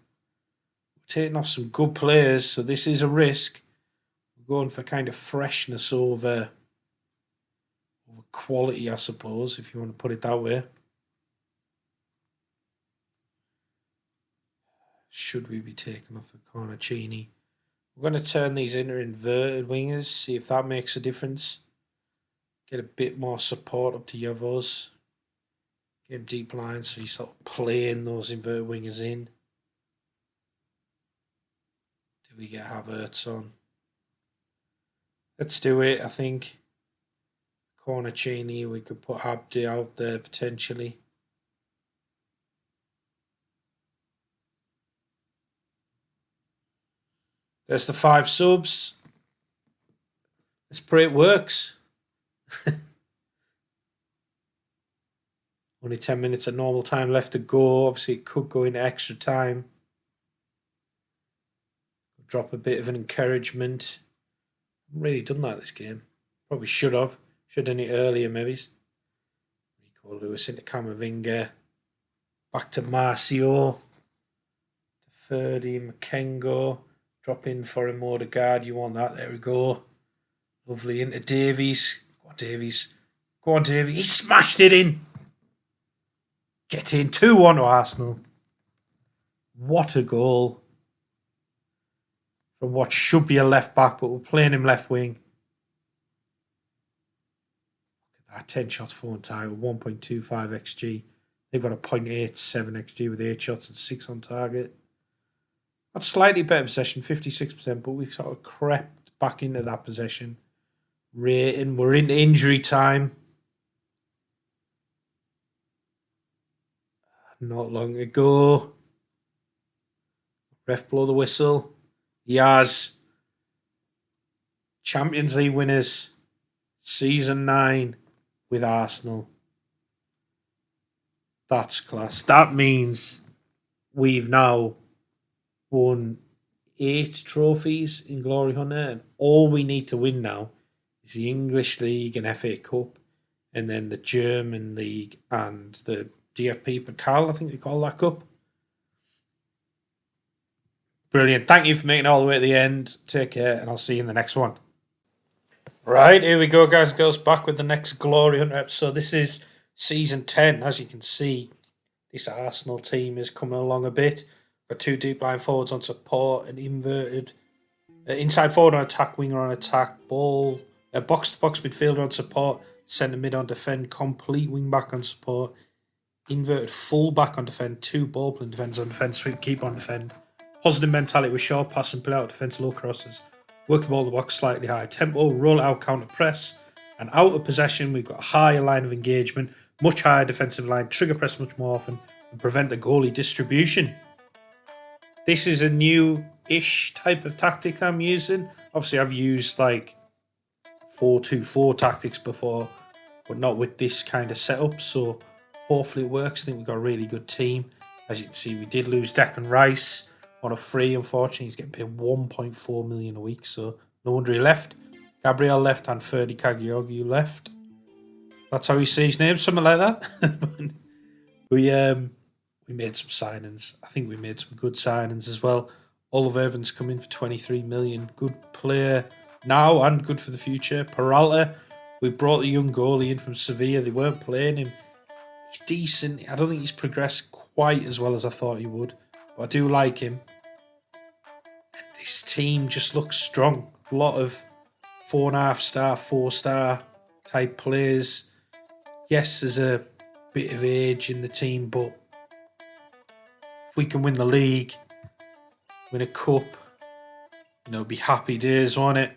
We're taking off some good players, so this is a risk. We're going for kind of freshness over quality, I suppose, if you want to put it that way. Should we be taking off the Cornacini? We're going to turn these into inverted wingers, see if that makes a difference. Get a bit more support up to Yavuz. Get him deep line so he's sort of playing those inverted wingers in. Do we get Havertz on? Let's do it, I think. Cornacini, we could put Abdi out there potentially. There's the 5 subs. Let's pray it works. Only 10 minutes at normal time left to go. Obviously, it could go into extra time. Drop a bit of an encouragement. I've really done that this game. Probably should have. Should have done it earlier, maybe. Rico Lewis into Camavinga. Back to Marcio. To Ferdy, Makengo. Drop in for him, Odegaard. You want that? There we go. Lovely into Davies. Go on, Davies. Go on, Davies. He smashed it in. Get in. 2-1 to Arsenal. What a goal. From what should be a left back, but we're playing him left wing. Look at that. 10 shots, 4 on target, 1.25 XG. They've got a 0.87 XG with 8 shots and 6 on target. That's slightly better possession, 56%, but we've sort of crept back into that possession rating. We're into injury time. Not long ago. Ref blow the whistle. Yaz. Champions League winners. Season 9 with Arsenal. That's class. That means we've now won 8 trophies in Glory Hunter, and all we need to win now is the English League and FA Cup, and then the German League and the DFP Pokal, I think they call that cup. Brilliant. Thank you for making it all the way to the end. Take care, and I'll see you in the next one. Right, here we go, guys and girls, back with the next Glory Hunter episode. This is Season 10. As you can see, this Arsenal team is coming along a bit. Got 2 deep line forwards on support, an inverted inside forward on attack, winger on attack, box-to-box midfielder on support, centre mid on defend, complete wing back on support, inverted full back on defend, 2 ball playing defenders on defend, sweep keep on defend. Positive mentality with short pass and play out defence, low crosses. Work the ball in the box slightly higher tempo, roll out, counter press, and out of possession we've got a higher line of engagement, much higher defensive line, trigger press much more often, and prevent the goalie distribution. This is a new-ish type of tactic that I'm using. Obviously I've used like 4-2-4 tactics before, but not with this kind of setup, so hopefully it works. I think we've got a really good team. As you can see, we did lose Declan Rice on a free, unfortunately. He's getting paid 1.4 million a week, so no wonder he left. Gabriel left and Ferdy Kagiogu left. That's how you say his name, something like that. we made some signings. I think we made some good signings as well. Oliver Evans come in for 23 million. Good player now and good for the future. Peralta, we brought the young goalie in from Sevilla. They weren't playing him. He's decent. I don't think he's progressed quite as well as I thought he would, but I do like him. This team just looks strong. A lot of 4.5 star, 4-star type players. Yes, there's a bit of age in the team, but if we can win the league, win a cup, it'll be happy days, won't it?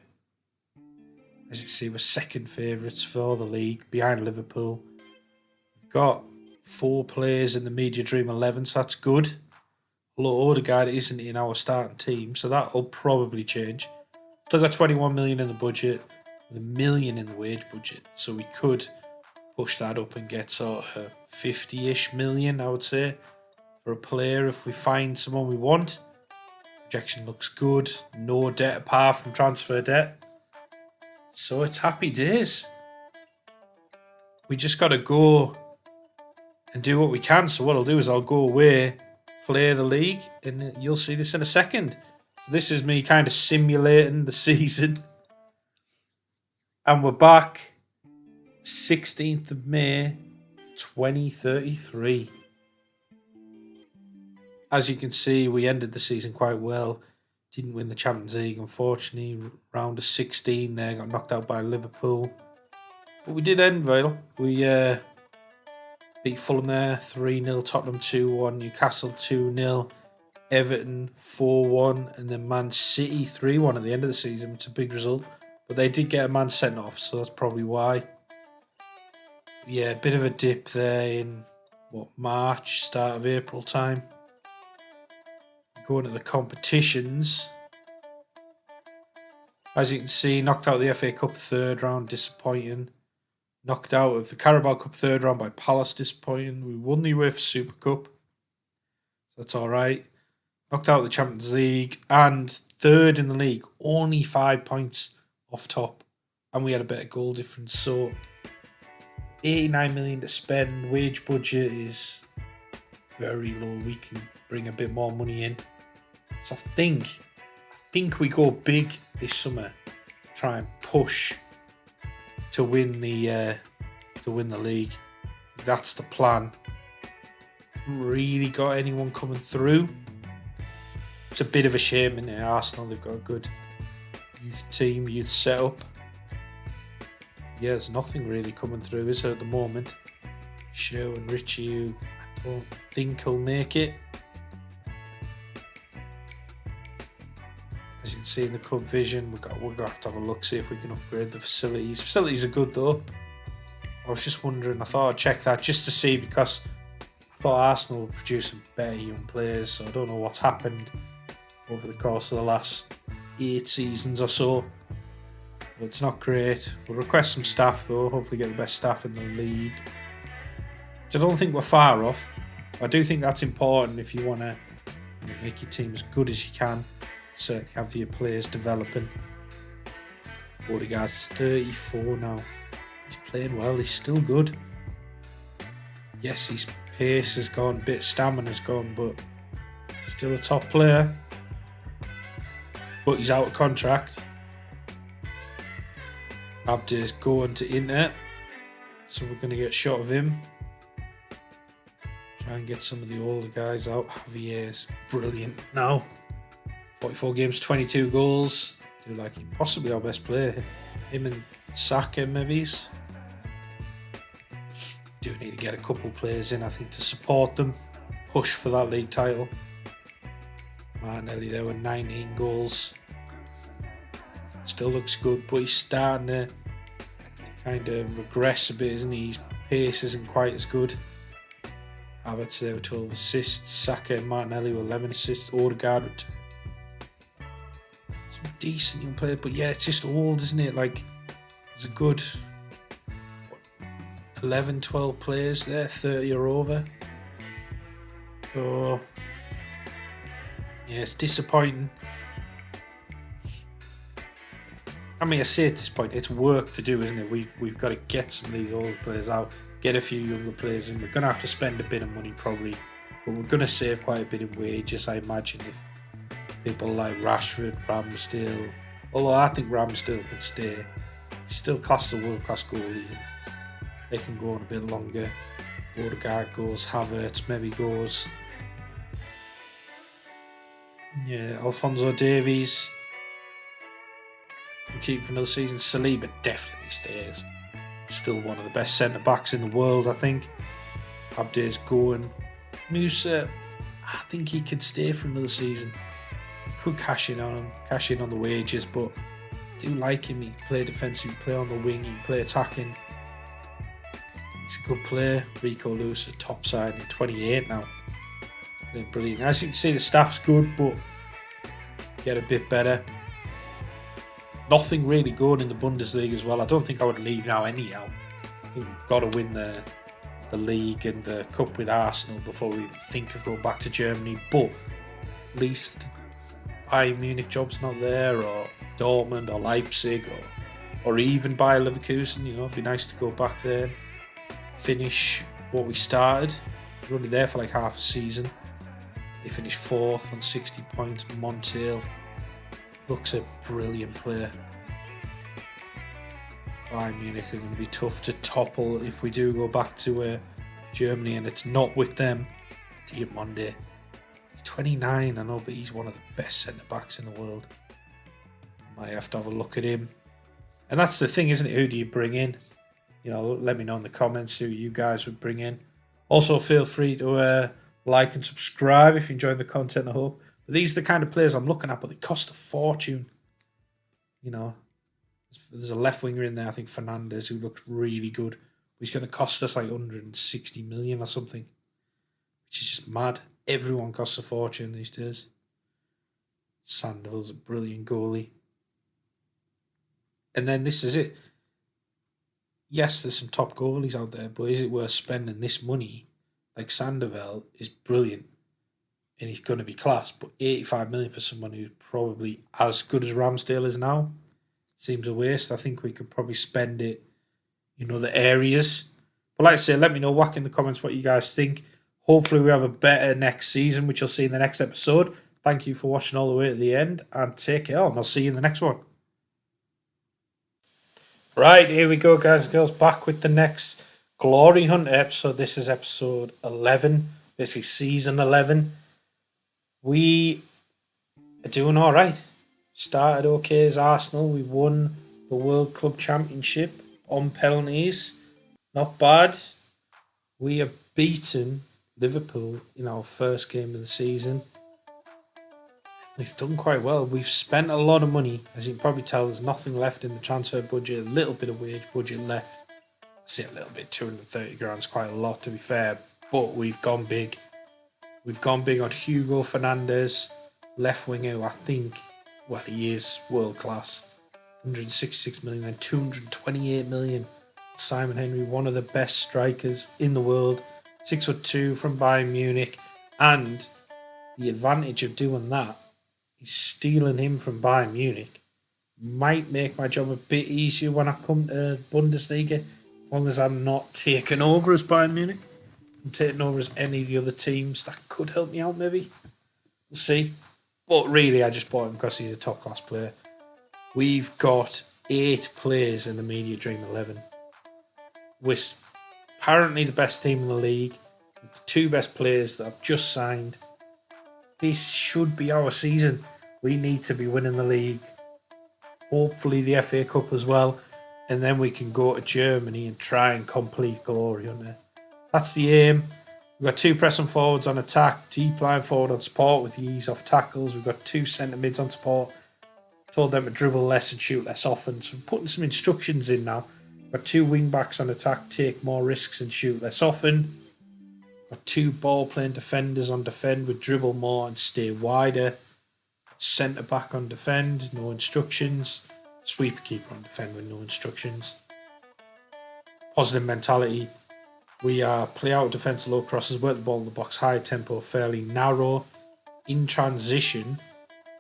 As you see, we're second favourites for the league, behind Liverpool. We've got 4 players in the Media Dream 11, so that's good. Although Odegaard isn't in our starting team, so that'll probably change. Still got 21 million in the budget, with 1 million in the wage budget, so we could push that up and get sort of 50-ish million, I would say, for a player if we find someone we want. Projection looks good, no debt apart from transfer debt, so it's happy days. We just got to go and do what we can. So what I'll do is I'll go away, play the league, and you'll see this in a second. So this is me kind of simulating the season. And we're back 16th of May 2033. As you can see, we ended the season quite well. Didn't win the Champions League, unfortunately. Round of 16 there, got knocked out by Liverpool. But we did end well. We beat Fulham there 3-0, Tottenham 2-1, Newcastle 2-0, Everton 4-1, and then Man City 3-1 at the end of the season. It's a big result. But they did get a man sent off, so that's probably why. Yeah, a bit of a dip there in, March, start of April time. Going to the competitions. As you can see, knocked out of the FA Cup third round, disappointing. Knocked out of the Carabao Cup third round by Palace, disappointing. We won the UEFA Super Cup, so that's alright. Knocked out of the Champions League and third in the league, only 5 points off top, and we had a better goal difference. So 89 million to spend, wage budget is very low. We can bring a bit more money in. So I think we go big this summer to try and push to win the league. That's the plan. Really got anyone coming through. It's a bit of a shame in Arsenal. They've got a good youth setup. Yeah, there's nothing really coming through, is there, at the moment? Shaw and Richie, I don't think he'll make it. As you can see in the club vision, we're going to have to have a look, see if we can upgrade the facilities. Facilities are good though. I was just wondering, I thought I'd check that just to see, because I thought Arsenal were producing better young players, so I don't know what's happened over the course of the last 8 seasons or so. But it's not great. We'll request some staff though, hopefully get the best staff in the league. Which I don't think we're far off. I do think that's important if you want to make your team as good as you can. Certainly have your players developing. Odegaard's 34 now. He's playing well, he's still good. Yes, his pace has gone, a bit of stamina's gone, but he's still a top player. But he's out of contract. Abdi's going to Inter, so we're going to get a shot of him. Try and get some of the older guys out. Javier's brilliant now. 44 games, 22 goals. Do like him, possibly our best player. Him and Saka, maybe. Do need to get a couple players in, I think, to support them. Push for that league title. Martinelli there with 19 goals. Still looks good, but he's starting to kind of regress a bit, isn't he? His pace isn't quite as good. Havertz there with 12 assists. Saka and Martinelli with 11 assists. Odegaard with some decent young players, but yeah, it's just old, isn't it? Like, there's a good 11, 12 players there, 30 or over. So, yeah, it's disappointing. I mean, I say at this point, it's work to do, isn't it? We've got to get some of these older players out, get a few younger players in. We're going to have to spend a bit of money probably, but we're going to save quite a bit in wages, I imagine, if people like Rashford, Ramsdale, although I think Ramsdale can stay. He's still classed as a world-class goalie. They can go on a bit longer. Odegaard goes, Havertz maybe goes. Yeah, Alphonso Davies. We'll keep for another season. Saliba definitely stays. Still one of the best centre-backs in the world, I think. Abdi's going. Musa, I think he could stay for another season. Could cash in on him, cash in on the wages, but I do like him. He can play defensive, he can play on the wing, he can play attacking. He's a good player. Rico Lewis, a top side in 28 now. Playing brilliant. As you can see, the staff's good, but get a bit better. Nothing really going in the Bundesliga as well. I don't think I would leave now anyhow. I think we've got to win the league and the cup with Arsenal before we even think of going back to Germany. But at least Bayern Munich job's not there, or Dortmund or Leipzig, or even Bayer Leverkusen. You know, it'd be nice to go back there, finish what we started. We're only there for like half a season. They finished 4th on 60 points. Montiel looks a brilliant player. Bayern Munich are going to be tough to topple if we do go back to Germany, and it's not with them. Diamonde. He's 29, I know, but he's one of the best centre-backs in the world. Might have to have a look at him. And that's the thing, isn't it? Who do you bring in? You know, let me know in the comments who you guys would bring in. Also, feel free to Like and subscribe if you're enjoying the content, I hope. But these are the kind of players I'm looking at, but they cost a fortune. You know, there's a left winger in there, I think Fernandez, who looks really good. He's going to cost us like 160 million or something, which is just mad. Everyone costs a fortune these days. Sandoval's a brilliant goalie. And then this is it. Yes, there's some top goalies out there, but is it worth spending this money? Like Sandoval is brilliant and he's going to be class, but 85 million for someone who's probably as good as Ramsdale is now seems a waste. I think we could probably spend it in other areas. But like I say, let me know, whack in the comments what you guys think. Hopefully we have a better next season, which you'll see in the next episode. Thank you for watching all the way to the end, and take care, and I'll see you in the next one. Right, here we go, guys and girls, back with the next Glory Hunt episode. This is episode 11, basically season 11. We are doing all right. Started okay as Arsenal. We won the World Club Championship on penalties. Not bad. We have beaten Liverpool in our first game of the season. We've done quite well. We've spent a lot of money. As you can probably tell, there's nothing left in the transfer budget. A little bit of wage budget left. I say a little bit, 230 grand is quite a lot to be fair. But we've gone big. We've gone big on Hugo Fernandez, left winger, who I think, well, he is world class. 166 million and 228 million. Simon Henry, one of the best strikers in the world. 6'2" from Bayern Munich. And the advantage of doing that, stealing him from Bayern Munich, might make my job a bit easier when I come to Bundesliga, as long as I'm not taken over as Bayern Munich. I'm taking over as any of the other teams. That could help me out, maybe. We'll see. But really, I just bought him because he's a top-class player. We've got 8 players in the Media Dream 11. We're apparently the best team in the league. The 2 best players that I've just signed. This should be our season. We need to be winning the league. Hopefully the FA Cup as well. And then we can go to Germany and try and complete Glory Hunter. That's the aim. We've got 2 pressing forwards on attack, deep line forward on support with the ease off tackles. We've got 2 centre mids on support. Told them to dribble less and shoot less often. So we're putting some instructions in now. We've got 2 wing backs on attack, take more risks and shoot less often. Got 2 ball playing defenders on defend with dribble more and stay wider. Centre back on defend, no instructions. Sweeper keeper on defend with no instructions. Positive mentality. We are play out defence, low crosses, work the ball in the box, high tempo, fairly narrow. In transition,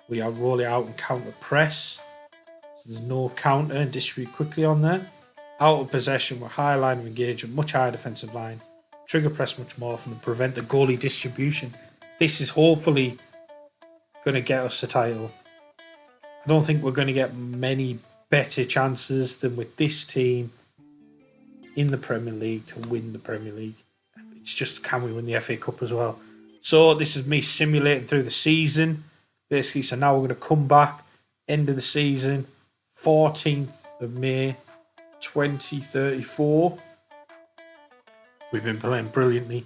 we are rolling out and counter press. So there's no counter and distribute quickly on there. Out of possession with high line of engagement, much higher defensive line. Trigger press much more often and prevent the goalie distribution. This is hopefully going to get us the title. I don't think we're going to get many better chances than with this team in the Premier League to win the Premier League. It's just, can we win the FA Cup as well? So this is me simulating through the season. Basically, so now we're going to come back, end of the season, 14th of May, 2034. We've been playing brilliantly.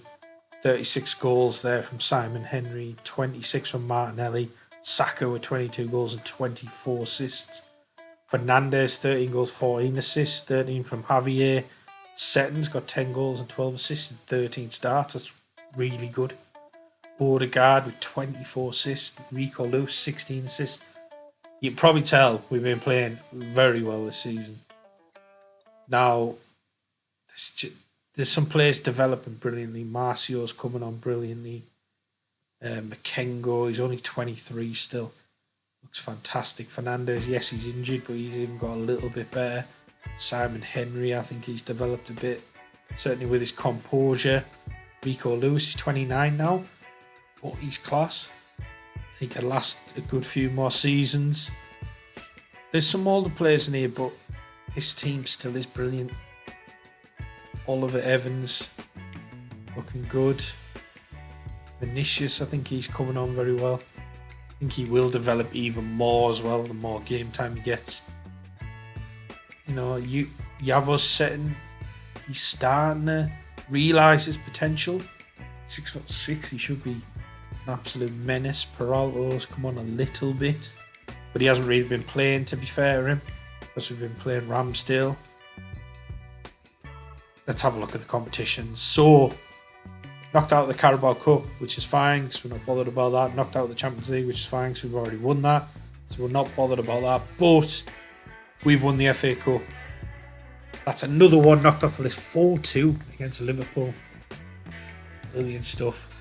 36 goals there from Simon Henry, 26 from Martinelli, Saka with 22 goals and 24 assists. Fernandez, 13 goals, 14 assists, 13 from Javier. Setton's got 10 goals and 12 assists and 13 starts. That's really good. Odegaard with 24 assists. Rico Lewis, 16 assists. You can probably tell we've been playing very well this season. Now, there's some players developing brilliantly. Marcio's coming on brilliantly. Makengo, he's only 23 still. Looks fantastic. Fernandez, yes, he's injured, but he's even got a little bit better. Simon Henry, I think he's developed a bit. Certainly with his composure. Rico Lewis is 29 now, but he's class. He can last a good few more seasons. There's some older players in here, but this team still is brilliant. Oliver Evans, looking good. Vinicius, I think he's coming on very well. I think he will develop even more as well, the more game time he gets. You know, Yavo's setting, he's starting to realise his potential. 6'6". He should be an absolute menace. Peralta's come on a little bit, but he hasn't really been playing, to be fair to him, because we've been playing Ramsdale. Let's have a look at the competitions. So, knocked out the Carabao Cup, which is fine because we're not bothered about that. Knocked out the Champions League, which is fine because we've already won that. So we're not bothered about that. But we've won the FA Cup. That's another one knocked off the list. 4-2 against Liverpool. Brilliant stuff.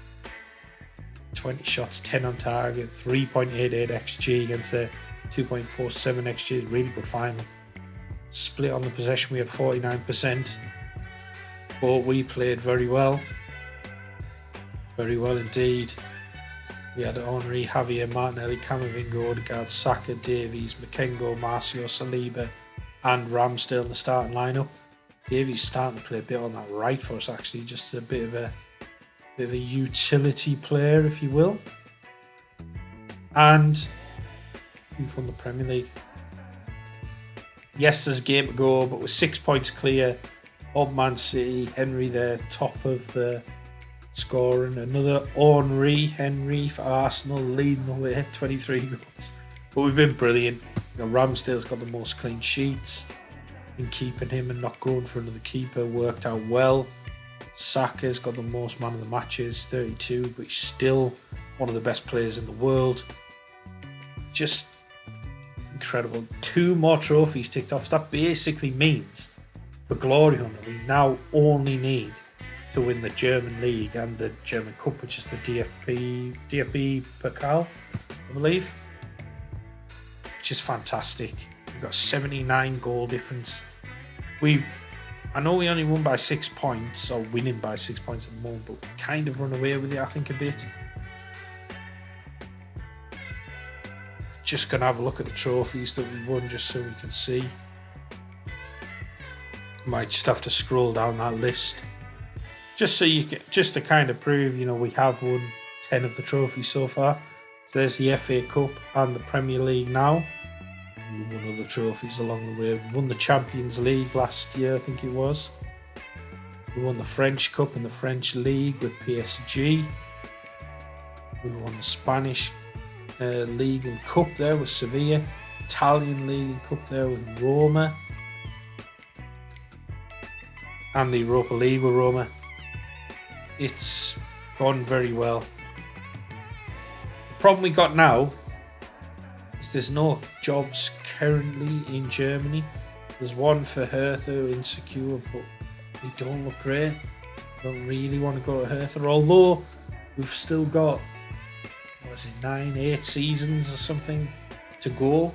20 shots, 10 on target, 3.88 XG against the 2.47 XG. Really good final. Split on the possession, we had 49%. But we played very well. Very well indeed. We had Henry, Javier, Martinelli, Camavinga, Odegaard, Saka, Davies, McKengo, Marcio, Saliba and Ramsdale in the starting lineup. Davies starting to play a bit on that right for us actually, just a bit of a utility player, if you will. And we've won the Premier League. Yes, there's a game to go, but with 6 points clear of Man City, Henry there, top of the scoring. Another Henry for Arsenal, leading the way, 23 goals. But we've been brilliant. Ramsdale's got the most clean sheets. Been keeping him and not going for another keeper. Worked out well. Saka's got the most man of the matches, 32, but he's still one of the best players in the world. Just incredible. 2 more trophies ticked off. That basically means for Glory Hunter, we now only need to win the German League and the German Cup, which is the DFB Pokal, I believe, which is fantastic. We've got 79 goal difference. I know we only won by 6 points, or winning by 6 points at the moment, but we kind of run away with it, I think, a bit. Just going to have a look at the trophies that we won just so we can see. Might just have to scroll down that list. Just so you can, just to kind of prove, we have won 10 of the trophies so far. So there's the FA Cup and the Premier League now. We won other trophies along the way. We won the Champions League last year, I think it was. We won the French Cup and the French League with PSG. We won the Spanish League and Cup there with Sevilla. Italian League and Cup there with Roma. And the Europa League with Roma. It's gone very well. The problem we got now is there's no jobs currently in Germany. There's one for Hertha, insecure, but they don't look great. I don't really want to go to Hertha, although we've still got 8 seasons or something to go.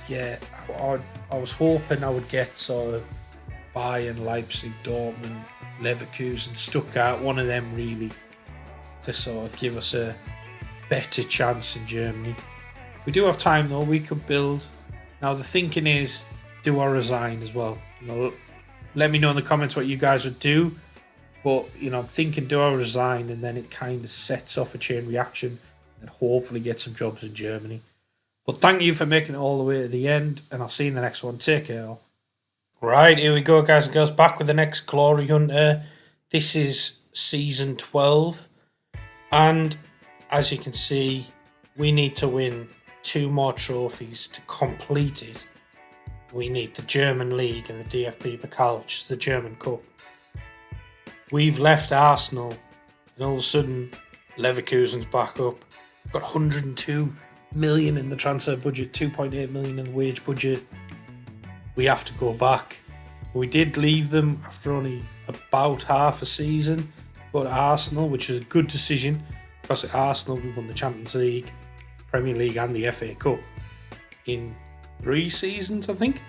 Yeah, I was hoping I would get sort of Bayern, Leipzig, Dortmund, Leverkusen, Stuttgart, one of them really, to sort of give us a better chance in Germany. We do have time though, we could build. Now the thinking is, do I resign as well? Let me know in the comments what you guys would do. But, I'm thinking, do I resign? And then it kind of sets off a chain reaction and hopefully get some jobs in Germany. But thank you for making it all the way to the end, and I'll see you in the next one. Take care all. Right, here we go, guys and girls, back with the next Glory Hunter. This is season 12, and as you can see, we need to win 2 more trophies to complete it. We need the German League and the DFB Pokal, which is the German Cup. We've left Arsenal, and all of a sudden, Leverkusen's back up. We've got 102 million in the transfer budget, 2.8 million in the wage budget. We have to go back. We did leave them after only about half a season. Go to Arsenal, which is a good decision, because at Arsenal we won the Champions League, Premier League and the FA Cup in 3 seasons, I think.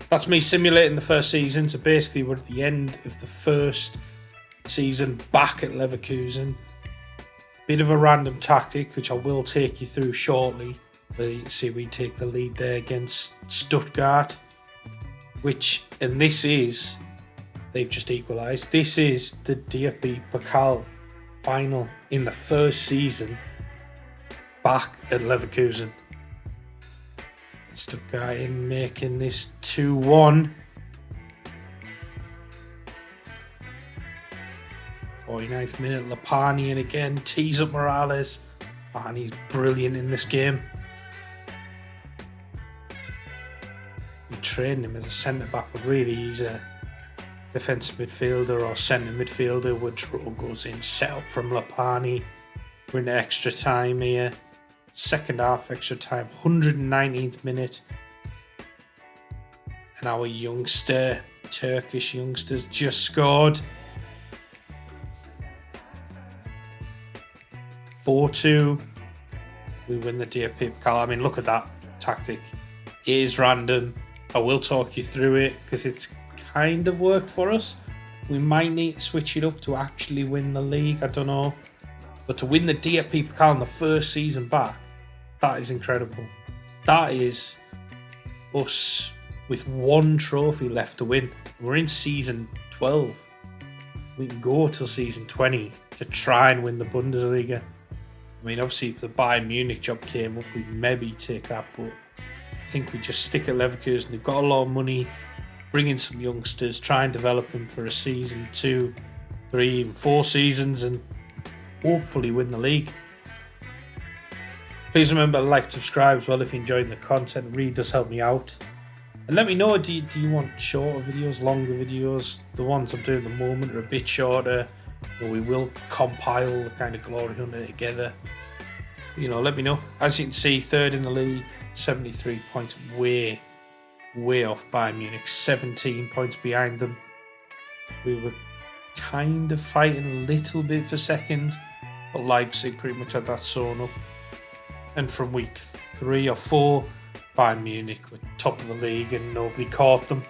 That's me simulating the first season, so basically we're at the end of the first season back at Leverkusen. Bit of a random tactic, which I will take you through shortly. But you can see we take the lead there against Stuttgart, and this is, they've just equalised. This is the DFB Pokal final in the first season back at Leverkusen. Stuttgart in making this 2-1. 49th minute, Lapani, and again tees up Morales. Lapani's brilliant in this game. We trained him as a centre back, but really he's a defensive midfielder or centre midfielder. Woodrow goes in, set up from Lapani. We're in extra time here. Second half extra time, 119th minute. And our Turkish youngsters just scored. 4-2. We win the DFB Pokal. I mean, look at that tactic. It is random. I will talk you through it because it's kind of worked for us. We might need to switch it up to actually win the league. I don't know. But to win the DFB Pokal in the first season back, that is incredible. That is us with one trophy left to win. We're in season 12. We can go till season 20 to try and win the Bundesliga. I mean, obviously, if the Bayern Munich job came up, we'd maybe take that, but I think we just stick at Leverkusen. They've got a lot of money, bring in some youngsters, try and develop them for a season, 2, 3, even 4 seasons, and hopefully win the league. Please remember to like, subscribe as well if you're enjoying the content. It really does help me out. And let me know, do you want shorter videos, longer videos? The ones I'm doing at the moment are a bit shorter. But we will compile the kind of Glory Hunter together. Let me know. As you can see, third in the league, 73 points, way off Bayern Munich, 17 points behind them. We were kind of fighting a little bit for second, but Leipzig pretty much had that sewn up. And from week 3 or 4, Bayern Munich were top of the league and nobody caught them.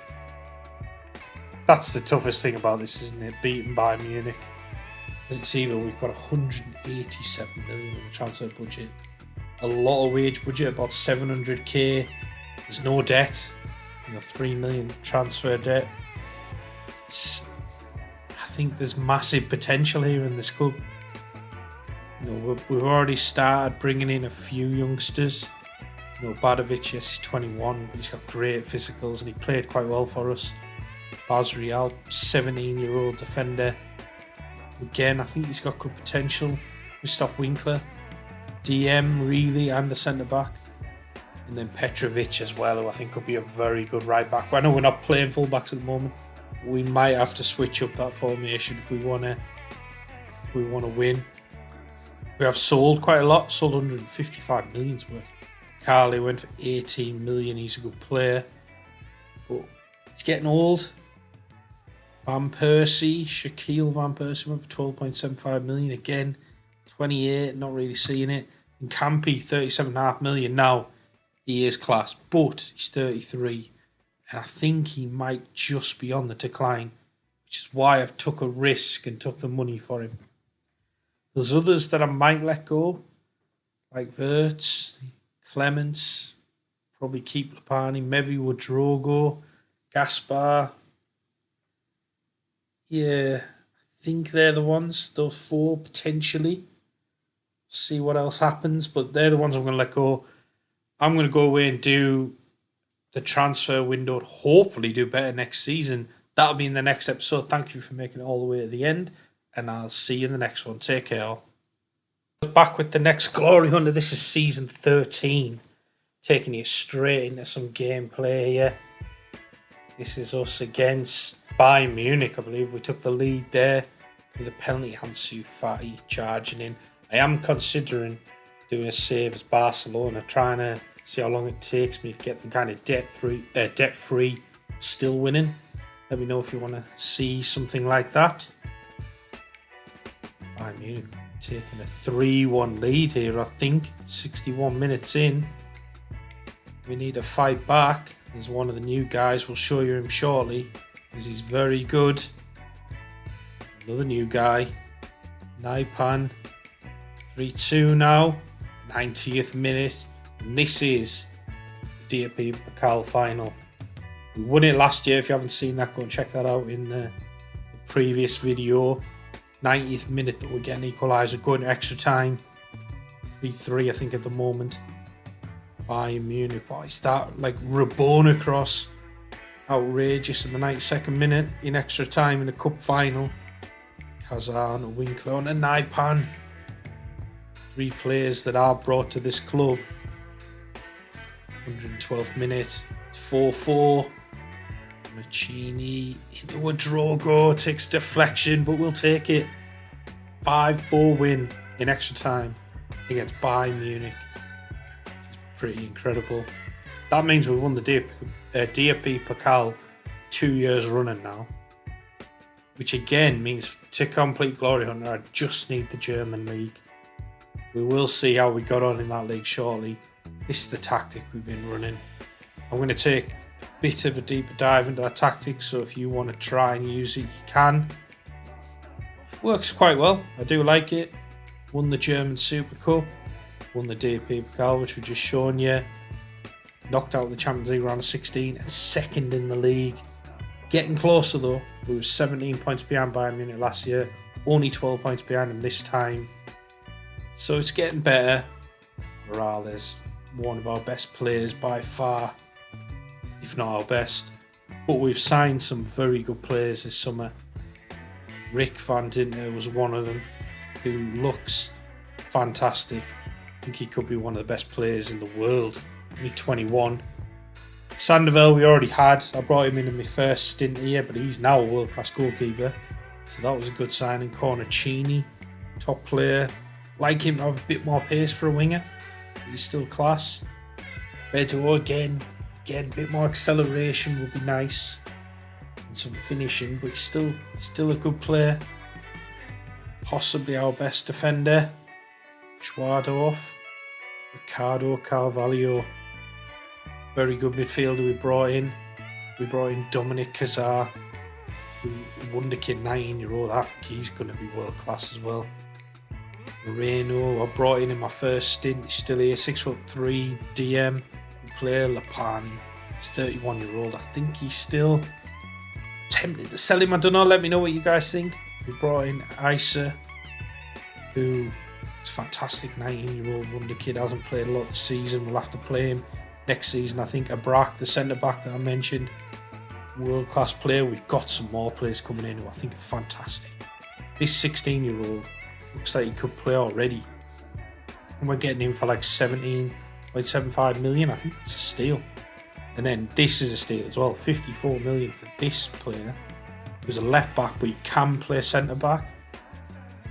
That's the toughest thing about this, isn't it? Beating Bayern Munich. As you can see though, we've got 187 million in the transfer budget. A lot of wage budget, about 700k. There's no debt. 3 million transfer debt. I think there's massive potential here in this club. We've already started bringing in a few youngsters. Badovic, yes, he's 21, but he's got great physicals and he played quite well for us. Basrial, 17-year-old defender. Again, I think he's got good potential. Christoph Winkler, DM really, and the centre-back. And then Petrovic as well, who I think could be a very good right-back. I know we're not playing full-backs at the moment. We might have to switch up that formation if we want to win. We have sold quite a lot, sold 155 million's worth. Carly went for 18 million, he's a good player. But he's getting old. Shaquille Van Persie went for 12.75 million again. 28, not really seeing it. And Campy, 37.5 million. Now, he is class, but he's 33. And I think he might just be on the decline, which is why I've took a risk and took the money for him. There's others that I might let go, like Wirtz, Clements, probably keep Lapani, maybe Woodrogo, Gaspar. Yeah, I think they're the ones, those 4 potentially. See what else happens, but they're the ones I'm going to let go. I'm going to go away and do the transfer window, hopefully do better next season. That'll be in the next episode. Thank you for making it all the way to the end, and I'll see you in the next one. Take care all. Back with the next Glory Hunter. This is season 13, taking you straight into some gameplay here. This is us against Bayern Munich, I believe. We took the lead there with a penalty. Ansu Fati charging in. I am considering doing a save as Barcelona, trying to see how long it takes me to get them kind of debt-free, still winning. Let me know if you want to see something like that. Bayern Munich taking a 3-1 lead here, I think. 61 minutes in. We need to fight back. There's one of the new guys. We'll show you him shortly, because he's very good. Another new guy. Naipan. 3-2 now. 90th minute. And this is the DFB Pokal final. We won it last year. If you haven't seen that, go and check that out in the previous video. 90th minute that we're getting equaliser, going to extra time. 3-3 I think at the moment. Bayern Munich. Boy, start like Rabona cross. Outrageous in the 92nd minute in extra time in the cup final. Kazan, a Winkler, and a Naipan. 3 players that are brought to this club. 112th minute, 4-4. Machini into a Drogo, takes deflection, but we'll take it. 5-4 win in extra time against Bayern Munich. Which is pretty incredible. That means we've won the DFB Pokal 2 years running now. Which again means to complete Glory Hunter, I just need the German league. We will see how we got on in that league shortly. This is the tactic we've been running. I'm going to take a bit of a deeper dive into that tactic, so if you want to try and use it, you can. Works quite well. I do like it. Won the German Super Cup. Won the DFB Pokal, which we've just shown you. Knocked out the Champions League round of 16 and second in the league. Getting closer though. We were 17 points behind Bayern Munich last year. Only 12 points behind him this time. So it's getting better. Morales, one of our best players by far, if not our best. But we've signed some very good players this summer. Rick van Dinter was one of them, who looks fantastic. I think he could be one of the best players in the world. Only 21. Sandoval we already had. I brought him in my first stint here, but he's now a world-class goalkeeper. So that was a good signing. Cornacini, top player. Like him to have a bit more pace for a winger. He's still class. Beto again, a bit more acceleration would be nice. And some finishing, but he's still a good player. Possibly our best defender. Schwadorf. Ricardo Carvalho. Very good midfielder we brought in. We brought in Dominic Kazar, who wonder kid, 19-year-old. I think he's going to be world class as well. Moreno, I brought in my first stint. He's still here, 6'3", DM. Good player. Lapani, he's 31-year-old. I think he's still tempted to sell him. I don't know. Let me know what you guys think. We brought in Isa, who is fantastic. 19-year-old wonder kid. Hasn't played a lot this season. We'll have to play him next season. I think Abrak, the centre-back that I mentioned, world-class player. We've got some more players coming in who I think are fantastic. This 16-year-old looks like he could play already. And we're getting him for like 17.75 million. I think that's a steal. And then this is a steal as well. 54 million for this player. Who's a left-back, but he can play centre-back.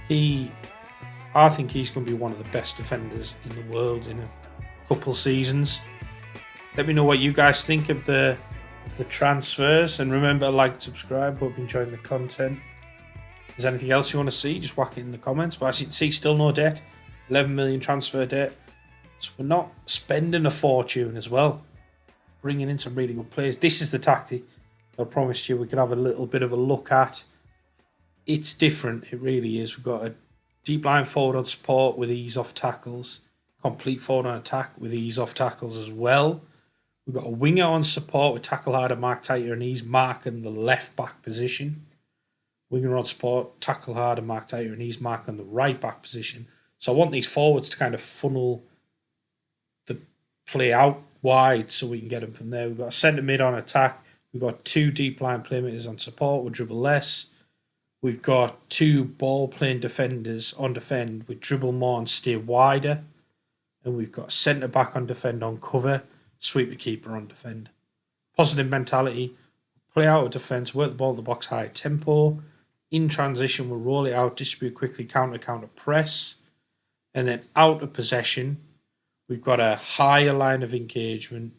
I think he's going to be one of the best defenders in the world in a couple seasons. Let me know what you guys think of the transfers, and remember, like and subscribe. Hope you're enjoying the content. If there's anything else you want to see, just whack it in the comments. But as you can see, still no debt. 11 million transfer debt. So we're not spending a fortune as well. Bringing in some really good players. This is the tactic I promised you we could have a little bit of a look at. It's different. It really is. We've got a deep line forward on support with ease off tackles. Complete forward on attack with ease off tackles as well. We've got a winger on support with tackle harder, mark tighter, and he's marking the left back position. Winger on support, tackle harder, mark tighter, and he's marking the right back position. So I want these forwards to kind of funnel the play out wide so we can get them from there. We've got a centre mid on attack. We've got 2 deep line playmakers on support with dribble less. We've got 2 ball playing defenders on defend with dribble more and stay wider. And we've got a centre back on defend on cover. Sweeper keeper on defend. Positive mentality. Play out of defence. Work the ball in the box high tempo. In transition, we'll roll it out. Distribute quickly. Counter press. And then out of possession, we've got a higher line of engagement.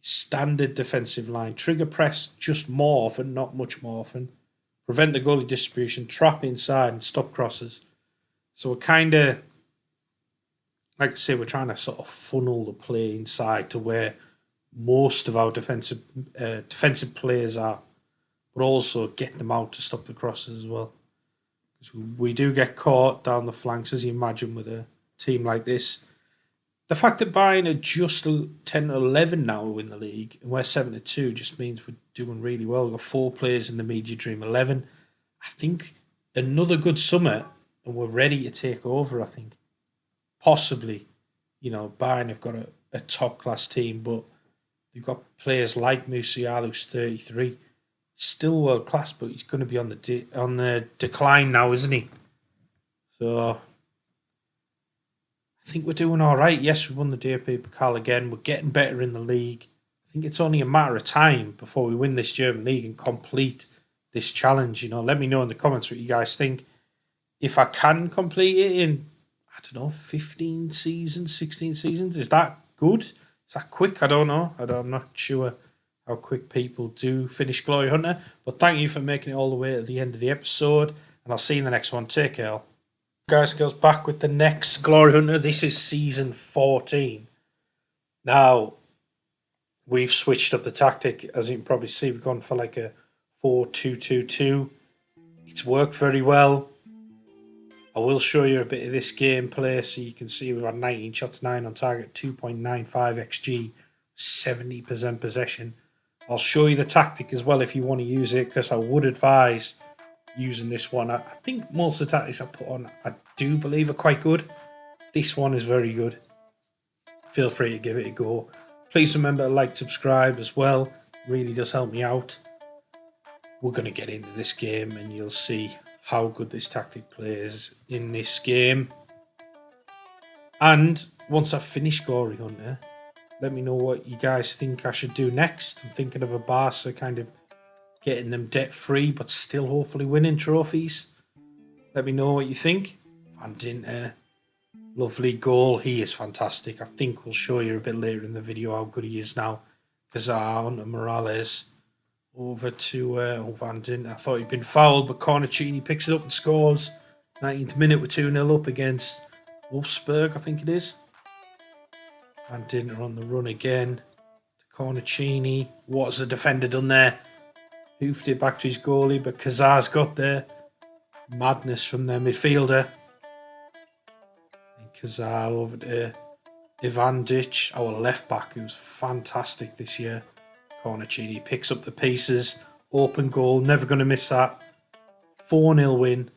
Standard defensive line. Trigger press just more often. Not much more often. Prevent the goalie distribution. Trap inside and stop crosses. So we're kind of, like I say, we're trying to sort of funnel the play inside to where most of our defensive players are, but also get them out to stop the crosses as well. Because we do get caught down the flanks, as you imagine, with a team like this. The fact that Bayern are just 10-11 now in the league, and we're 7-2, just means we're doing really well. We've got 4 players in the media dream 11. I think another good summer, and we're ready to take over, I think. Possibly, Bayern have got a top-class team, but they've got players like Musiala, who's 33, Still world class, but he's going to be on the decline now, isn't he? So I think we're doing all right. Yes, we won the DFB Pokal again. We're getting better in the league. I think it's only a matter of time before we win this German league and complete this challenge. Let me know in the comments what you guys think. If I can complete it in, 15 seasons, 16 seasons, is that good? Is that quick? I don't know. I'm not sure how quick people do finish Glory Hunter. But thank you for making it all the way to the end of the episode. And I'll see you in the next one. Take care. Guys, goes back with the next Glory Hunter. This is season 14. Now, we've switched up the tactic. As you can probably see, we've gone for like a 4-2-2-2. It's worked very well. I will show you a bit of this gameplay so you can see we've had 19 shots, 9 on target, 2.95 XG, 70% possession. I'll show you the tactic as well if you want to use it, because I would advise using this one. I think most of the tactics I put on, I do believe are quite good. This one is very good. Feel free to give it a go. Please remember to like, subscribe as well. It really does help me out. We're going to get into this game and you'll see how good this tactic plays in this game. And once I've finished Glory Hunter, let me know what you guys think I should do next. I'm thinking of a Barca kind of getting them debt-free, but still hopefully winning trophies. Let me know what you think. Van Dinter, lovely goal. He is fantastic. I think we'll show you a bit later in the video how good he is now. Kazar and Morales over to Van Dinter. I thought he'd been fouled, but Cornicini picks it up and scores. 19th minute, we're 2-0 up against Wolfsburg, I think it is. Van Dinter on the run again. To Cornicini. What has the defender done there? Hoofed it back to his goalie, but Kazar's got there. Madness from their midfielder. And Kazar over to Ivandic, our left back, who's fantastic this year. Cornicini picks up the pieces. Open goal, never going to miss that. 4-0 win.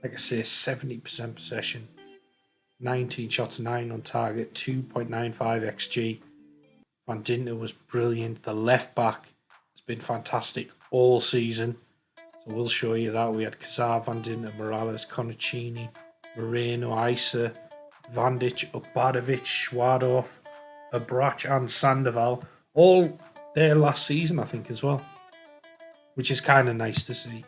Like I say, 70% possession. 19 shots, 9 on target, 2.95 XG. Van Dinter was brilliant. The left back has been fantastic all season. So we'll show you that. We had Kazar, Van Dinter, Morales, Cornicini, Moreno, Isa, Vandic, Ubadovic, Schwadorf, Abrach and Sandoval. All there last season, I think, as well. Which is kind of nice to see.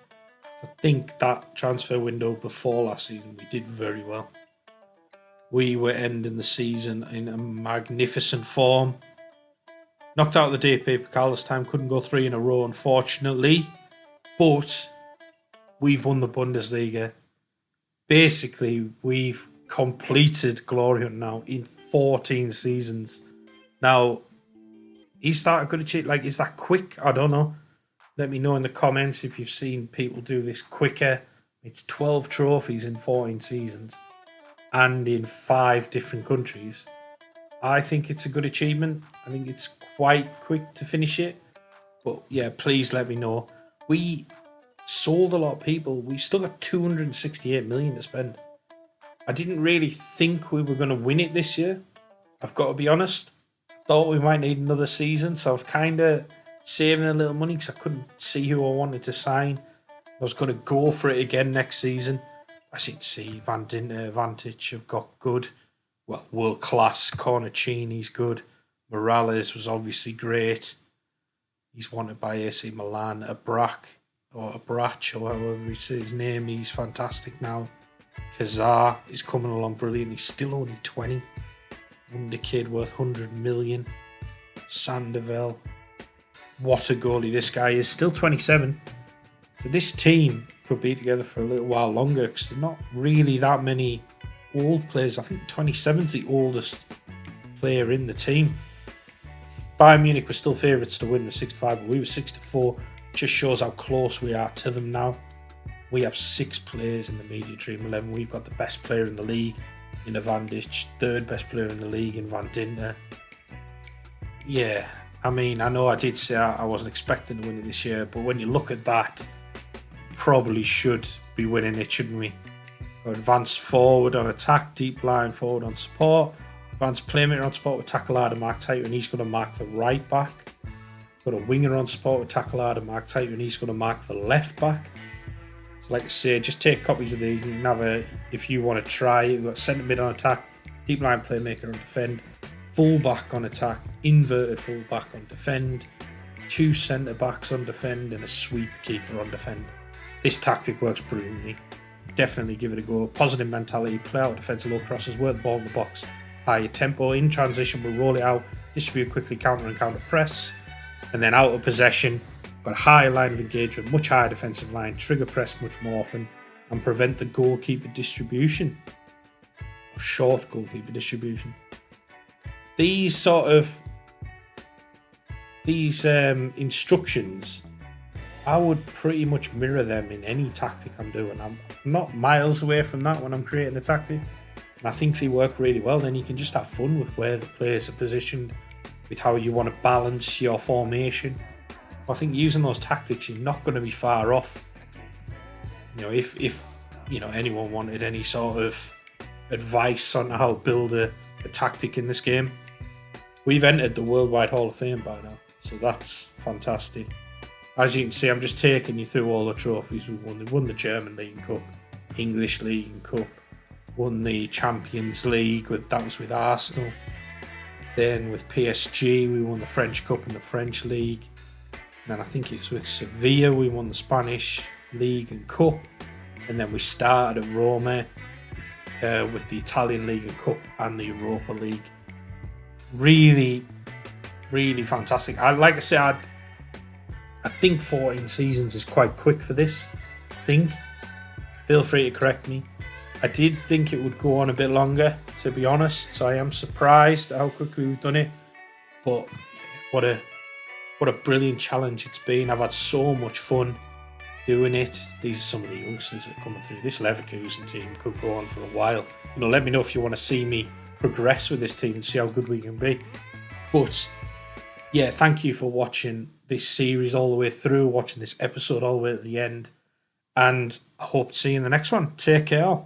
I think that transfer window before last season, we did very well. We were ending the season in a magnificent form. Knocked out the DFB Pokal this time. Couldn't go 3 in a row, unfortunately. But we've won the Bundesliga. Basically, we've completed Glory Hunt now in 14 seasons. Now, is that a good achievement? Like, is that quick? I don't know. Let me know in the comments if you've seen people do this quicker. It's 12 trophies in 14 seasons and in 5 different countries. I think it's a good achievement. I think it's quite quick to finish it. But yeah, please let me know. We sold a lot of people. We've still got 268 million to spend. I didn't really think we were going to win it this year. I've got to be honest. Thought we might need another season, so I was kind of saving a little money because I couldn't see who I wanted to sign. I was going to go for it again next season. I should see Van Dinter, Vantage have got good, well, world class. Cornicini's good. Morales was obviously great. He's wanted by AC Milan. Abrach or however we say his name, he's fantastic now. Kazar is coming along brilliant. He's still only 20. Wonder kid worth 100 million. Sandoval. What a goalie this guy is. Still 27. So this team could be together for a little while longer because there's not really that many old players. I think 27's the oldest player in the team. Bayern Munich were still favourites to win the 6-5, but we were 6-4. Just shows how close we are to them now. We have 6 players in the Media Dream 11. We've got the best player in the league in Ivandic, 3rd best player in the league in Van Dinter. Yeah, I mean, I know I did say I wasn't expecting to win it this year, but when you look at that, probably should be winning it, shouldn't we? Advance forward on attack, deep line forward on support. Advance playmaker on support with tackle out of Mark Tight, and he's going to mark the right back. Got a winger on support with tackle hard and mark tight, and he's going to mark the left back. So like I say, just take copies of these and you can have a, if you want to try it, we've got centre mid on attack, deep line playmaker on defend, full back on attack, inverted full back on defend, 2 centre backs on defend, and a sweep keeper on defend. This tactic works brilliantly. Definitely give it a go. Positive mentality, play out defensive low crosses, work the ball in the box, higher tempo. In transition, we'll roll it out, distribute quickly, counter and counter press. And then out of possession, got a higher line of engagement, much higher defensive line, trigger press much more often, and prevent the goalkeeper distribution. Or short goalkeeper distribution. These instructions, I would pretty much mirror them in any tactic I'm doing. I'm not miles away from that when I'm creating a tactic. And I think they work really well. Then you can just have fun with where the players are positioned, with how you want to balance your formation. I think using those tactics, you're not going to be far off. You know, if you know anyone wanted any sort of advice on how to build a tactic in this game, we've entered the Worldwide Hall of Fame by now, so that's fantastic. As you can see, I'm just taking you through all the trophies we won. We won the German League Cup, English League Cup, won the Champions League, that was with Arsenal. Then with PSG, we won the French Cup and the French League. And then I think it was with Sevilla, we won the Spanish League and Cup. And then we started at Roma with the Italian League and Cup and the Europa League. Really, really fantastic. Like I said, I think 14 seasons is quite quick for this. Feel free to correct me. I did think it would go on a bit longer, to be honest, so I am surprised at how quickly we've done it. But what a brilliant challenge it's been. I've had so much fun doing it. These are some of the youngsters that are coming through. This Leverkusen team could go on for a while. You know, let me know if you want to see me progress with this team and see how good we can be. But yeah, thank you for watching this series all the way through, watching this episode all the way to the end. And I hope to see you in the next one. Take care.